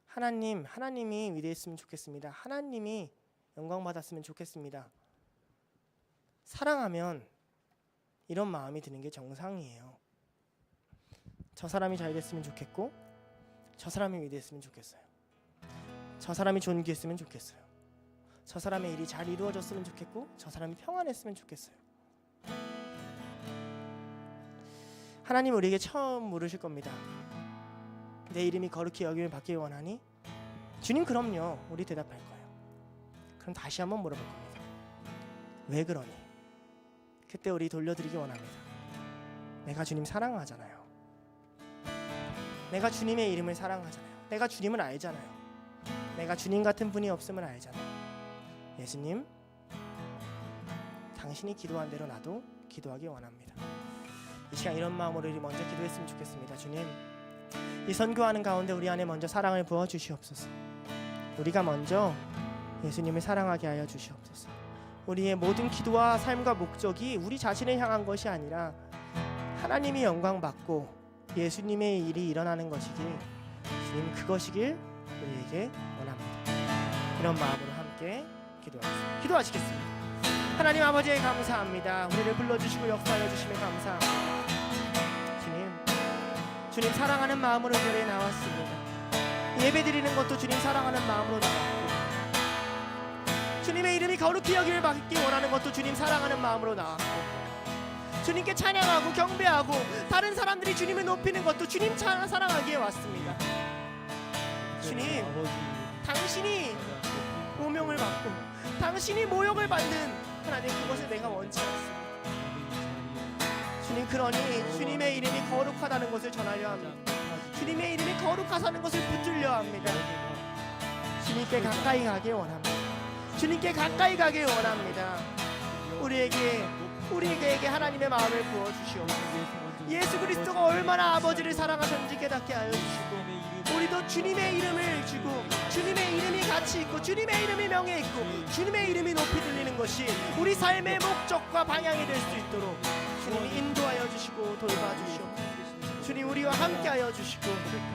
하나님이 위대했으면 좋겠습니다. 하나님이 영광 받았으면 좋겠습니다. 사랑하면 이런 마음이 드는 게 정상이에요. 저 사람이 잘 됐으면 좋겠고, 저 사람이 위대했으면 좋겠어요. 저 사람이 존귀했으면 좋겠어요. 저 사람의 일이 잘 이루어졌으면 좋겠고, 저 사람이 평안했으면 좋겠어요. 하나님 우리에게 처음 물으실 겁니다. 내 이름이 거룩히 여김을 받기 원하니? 주님 그럼요. 우리 대답할 거예요. 그럼 다시 한번 물어볼 겁니다. 왜 그러니? 그때 우리 돌려드리기 원합니다. 내가 주님 사랑하잖아요. 내가 주님의 이름을 사랑하잖아요. 내가 주님을 알잖아요. 내가 주님 같은 분이 없음을 알잖아요. 예수님, 당신이 기도한 대로 나도 기도하기 원합니다. 이 시간 이런 마음으로 우리 먼저 기도했으면 좋겠습니다. 주님, 이 선교하는 가운데 우리 안에 먼저 사랑을 부어 주시옵소서. 우리가 먼저 예수님을 사랑하게 하여 주시옵소서. 우리의 모든 기도와 삶과 목적이 우리 자신을 향한 것이 아니라 하나님이 영광 받고 예수님의 일이 일어나는 것이길, 주님 그것이길 우리에게 원합니다. 이런 마음으로 함께 기도하시겠습니다. 하나님 아버지 감사합니다. 우리를 불러주시고 역사하여 주시면 감사합니다. 주님 사랑하는 마음으로 교회에 나왔습니다. 예배드리는 것도 주님 사랑하는 마음으로 나왔고, 주님의 이름이 거룩히 여김을 받기 원하는 것도 주님 사랑하는 마음으로 나왔고, 주님께 찬양하고 경배하고 다른 사람들이 주님을 높이는 것도 주님 사랑하기에 왔습니다. 주님, 당신이 오명을 받고 당신이 모욕을 받는 하나님, 그것을 내가 원치 않습니다. 주님, 그러니 주님의 이름이 거룩하다는 것을 전하려 합니다. 주님의 이름이 거룩하다는 것을 붙들려 합니다. 주님께 가까이 가길 원합니다. 주님께 가까이 가길 원합니다. 우리에게 하나님의 마음을 부어주시옵소서. 예수 그리스도가 얼마나 아버지를 사랑하셨는지 깨닫게 하여 주시고, 우리도 주님의 이름을 주고 주님의 이름이 가치 있고 주님의 이름이 명예 있고 주님의 이름이 높이 들리는 것이 우리 삶의 목적과 방향이 될 수 있도록 주님이 인도하여 주시고 돌봐주시옵소서. 주님, 우리와 함께하여 주시고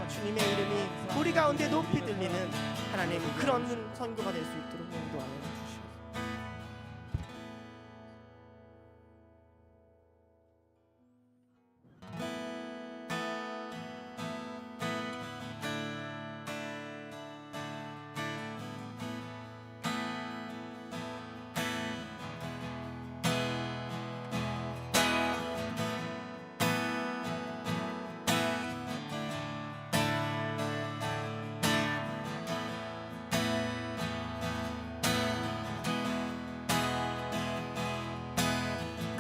주님의 이름이 우리 가운데 높이 들리는 하나님, 그런 선교가 될 수 있도록 인도하여 주시옵소서.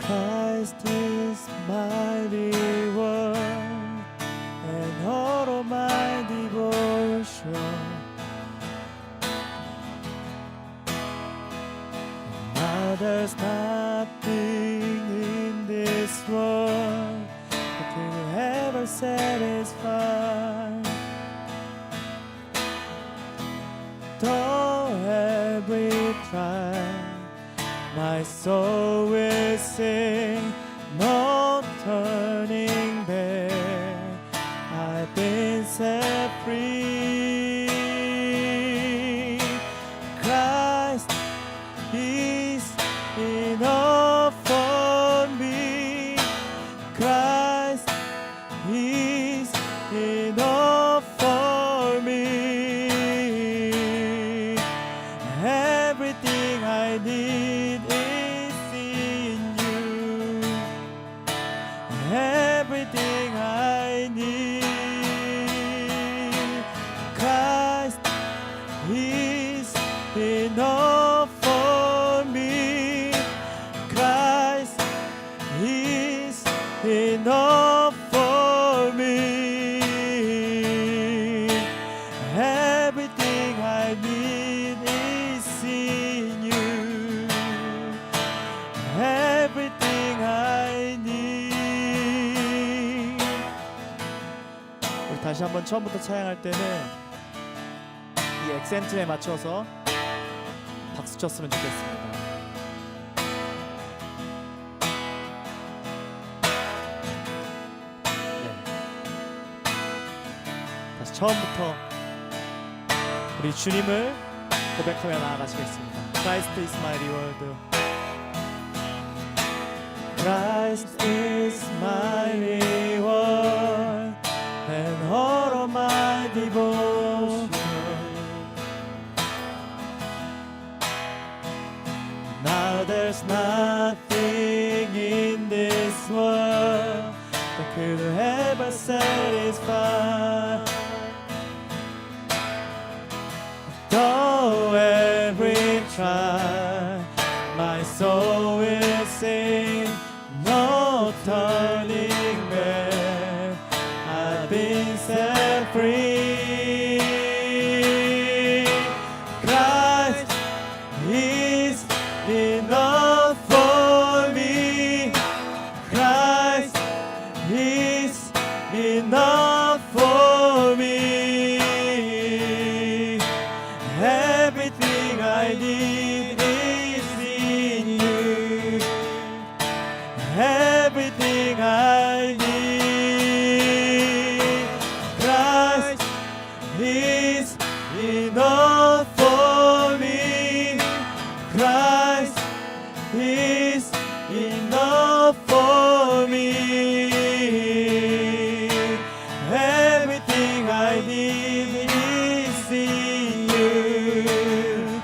Christ is my reward and all of my devotion. Now there's nothing in this world that can ever satisfy. Though every trial my soul will sing, no turning back. I've been set free. Christ is enough for me. Christ is enough for me. Everything I need is in you. Everything I need. Christ is enough for me. Christ is enough for me. Everything I need is in you. 다시 한번 처음부터 찬양할 때는 이 액센트에 맞춰서 박수 쳤으면 좋겠습니다. 네. 다시 처음부터 우리 주님을 고백하며 나아가시겠습니다. Christ is my reward. Christ is my reward and all of my devotion. Now there's nothing in this world that could ever satisfy. Though every try, my soul will sing, no turning back. I've been set free. Christ is enough for me. Christ is enough for me. Everything I need is in you. Everything I need. Christ is enough for me. Christ is enough for me. Everything I need is in you.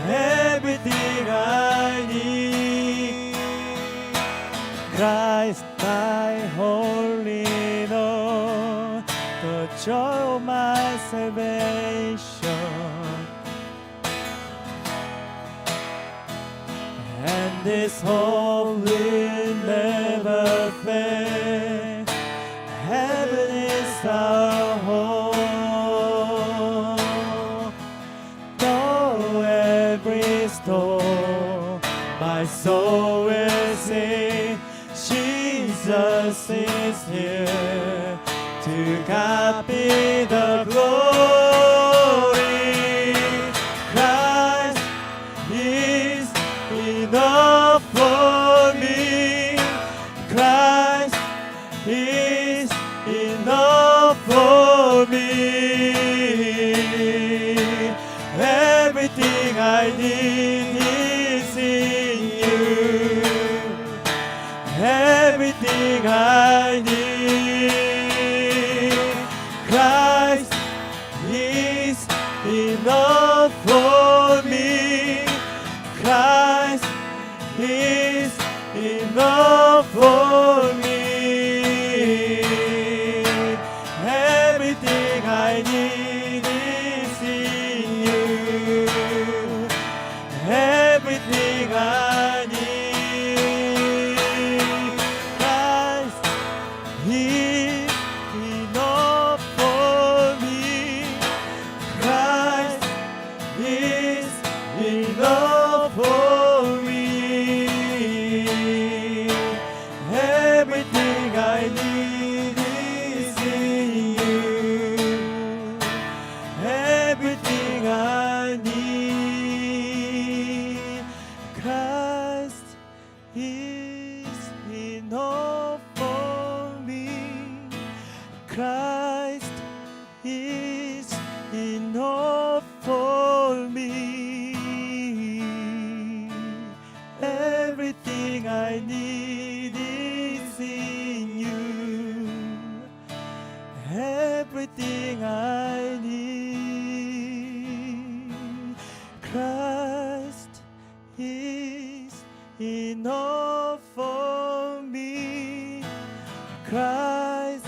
Everything I need. Christ, my holy Lord, the joy of my salvation, and this hope will never fail. Heaven is our home. Though every storm, my soul will sing, Jesus is here. To God be the glory. Christ is enough for me. Christ is enough for me. Everything I need is in you. Everything I need. Christ is enough for me. Christ is enough for me. Everything I need is in you. Everything I need. Christ is enough for me. Christ is enough for me. Everything I need is in you. Everything I need. Christ is enough for me. Christ is enough for me. Everything I need is in you. Everything I need. Christ is enough for me. Christ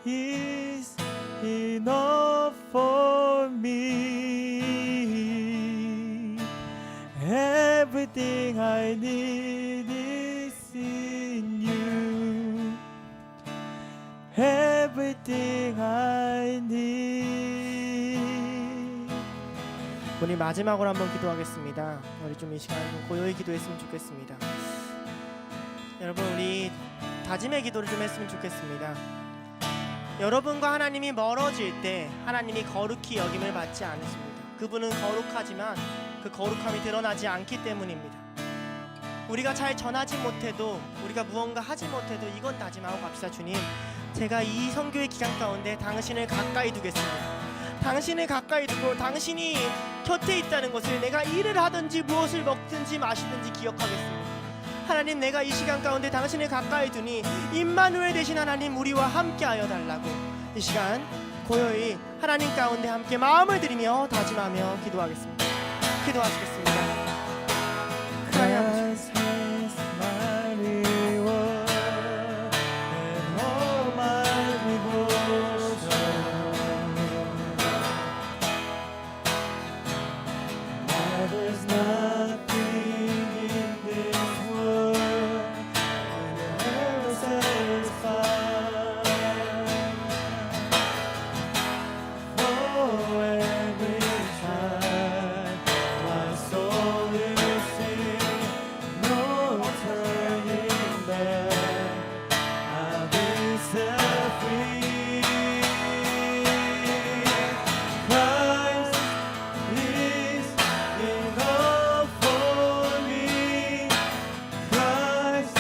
is enough for me. Everything I need is in you. Everything I need. 우리 마지막으로 한번 기도하겠습니다. 우리 좀 이 시간 고요히 기도했으면 좋겠습니다. 여러분, 우리 다짐의 기도를 좀 했으면 좋겠습니다. 여러분과 하나님이 멀어질 때 하나님이 거룩히 여김을 받지 않으십니다. 그분은 거룩하지만 그 거룩함이 드러나지 않기 때문입니다. 우리가 잘 전하지 못해도, 우리가 무언가 하지 못해도 이건 다짐하고 갑시다. 주님, 제가 이 선교의 기간 가운데 당신을 가까이 두겠습니다. 당신을 가까이 두고 당신이 곁에 있다는 것을, 내가 일을 하든지 무엇을 먹든지 마시든지 기억하겠습니다. 하나님, 내가 이 시간 가운데 당신을 가까이 두니 임마누엘 되신 하나님 우리와 함께하여 달라고 이 시간 고요히 하나님 가운데 함께 마음을 드리며 다짐하며 기도하겠습니다. 기도하시겠습니다. 하나님 아버지, Christ is my reward and all my devotion. There's nothing in this world that will ever satisfy. For every time my soul will sing, no turning back. I'll be set free. Christ is enough for me. Christ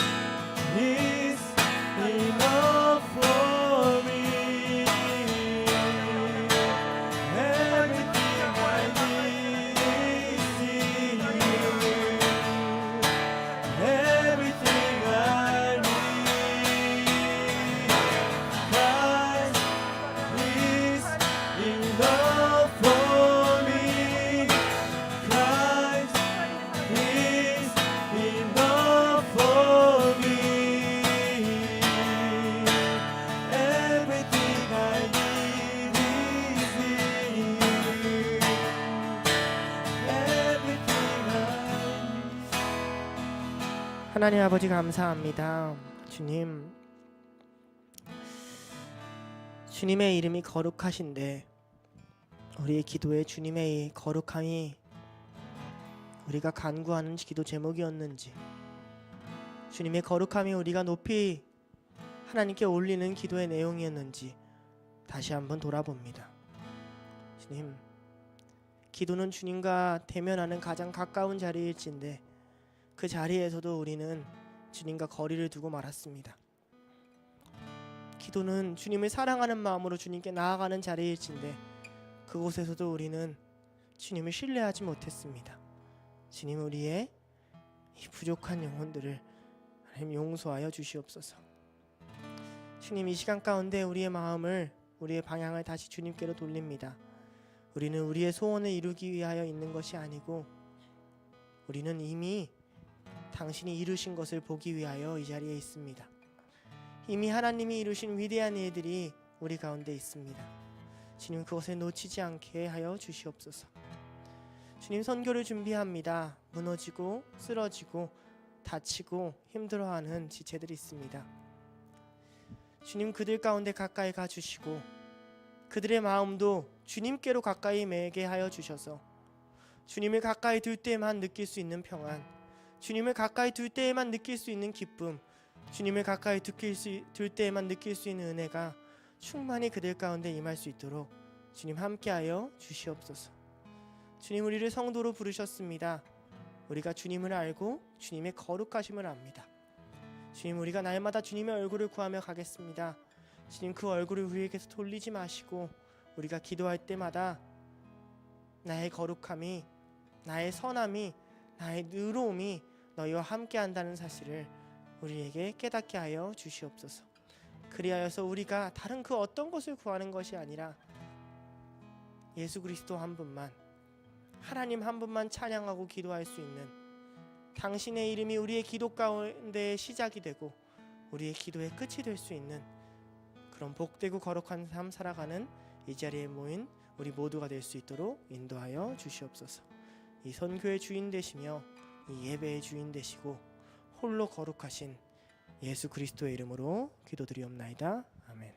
is enough for me. Everything I need is in you. Everything I need. Christ is enough for me. Christ is enough for me. Everything I need is in you. Everything I need. 하나님 아버지 감사합니다. 주님의 이름이 거룩하신데 우리의 기도에 주님의 이 거룩함이 우리가 간구하는 기도 제목이었는지, 주님의 거룩함이 우리가 높이 하나님께 올리는 기도의 내용이었는지 다시 한번 돌아봅니다. 주님, 기도는 주님과 대면하는 가장 가까운 자리일진데 그 자리에서도 우리는 주님과 거리를 두고 말았습니다. 기도는 주님을 사랑하는 마음으로 주님께 나아가는 자리일진데 그곳에서도 우리는 주님을 신뢰하지 못했습니다. 주님, 우리의 이 부족한 영혼들을 하나님 용서하여 주시옵소서. 주님, 이 시간 가운데 우리의 마음을, 우리의 방향을 다시 주님께로 돌립니다. 우리는 우리의 소원을 이루기 위하여 있는 것이 아니고 우리는 이미 당신이 이루신 것을 보기 위하여 이 자리에 있습니다. 이미 하나님이 이루신 위대한 일들이 우리 가운데 있습니다. 주님, 그것을 놓치지 않게 하여 주시옵소서. 주님, 선교를 준비합니다. 무너지고 쓰러지고 다치고 힘들어하는 지체들이 있습니다. 주님, 그들 가운데 가까이 가주시고 그들의 마음도 주님께로 가까이 매게 하여 주셔서 주님을 가까이 둘 때만 느낄 수 있는 평안, 주님을 가까이 둘 때에만 느낄 수 있는 기쁨, 주님을 가까이 둘 때에만 느낄 수 있는 은혜가 충만히 그들 가운데 임할 수 있도록 주님 함께하여 주시옵소서. 주님, 우리를 성도로 부르셨습니다. 우리가 주님을 알고 주님의 거룩하심을 압니다. 주님, 우리가 날마다 주님의 얼굴을 구하며 가겠습니다. 주님, 그 얼굴을 우리에게서 돌리지 마시고 우리가 기도할 때마다 나의 거룩함이, 나의 선함이, 나의 의로움이 너희와 함께한다는 사실을 우리에게 깨닫게 하여 주시옵소서. 그리하여서 우리가 다른 그 어떤 것을 구하는 것이 아니라 예수 그리스도 한 분만, 하나님 한 분만 찬양하고 기도할 수 있는, 당신의 이름이 우리의 기도 가운데 시작이 되고 우리의 기도의 끝이 될 수 있는 그런 복되고 거룩한 삶 살아가는 이 자리에 모인 우리 모두가 될 수 있도록 인도하여 주시옵소서. 이 선교의 주인 되시며 이 예배의 주인 되시고 홀로 거룩하신 예수 그리스도의 이름으로 기도드리옵나이다. 아멘.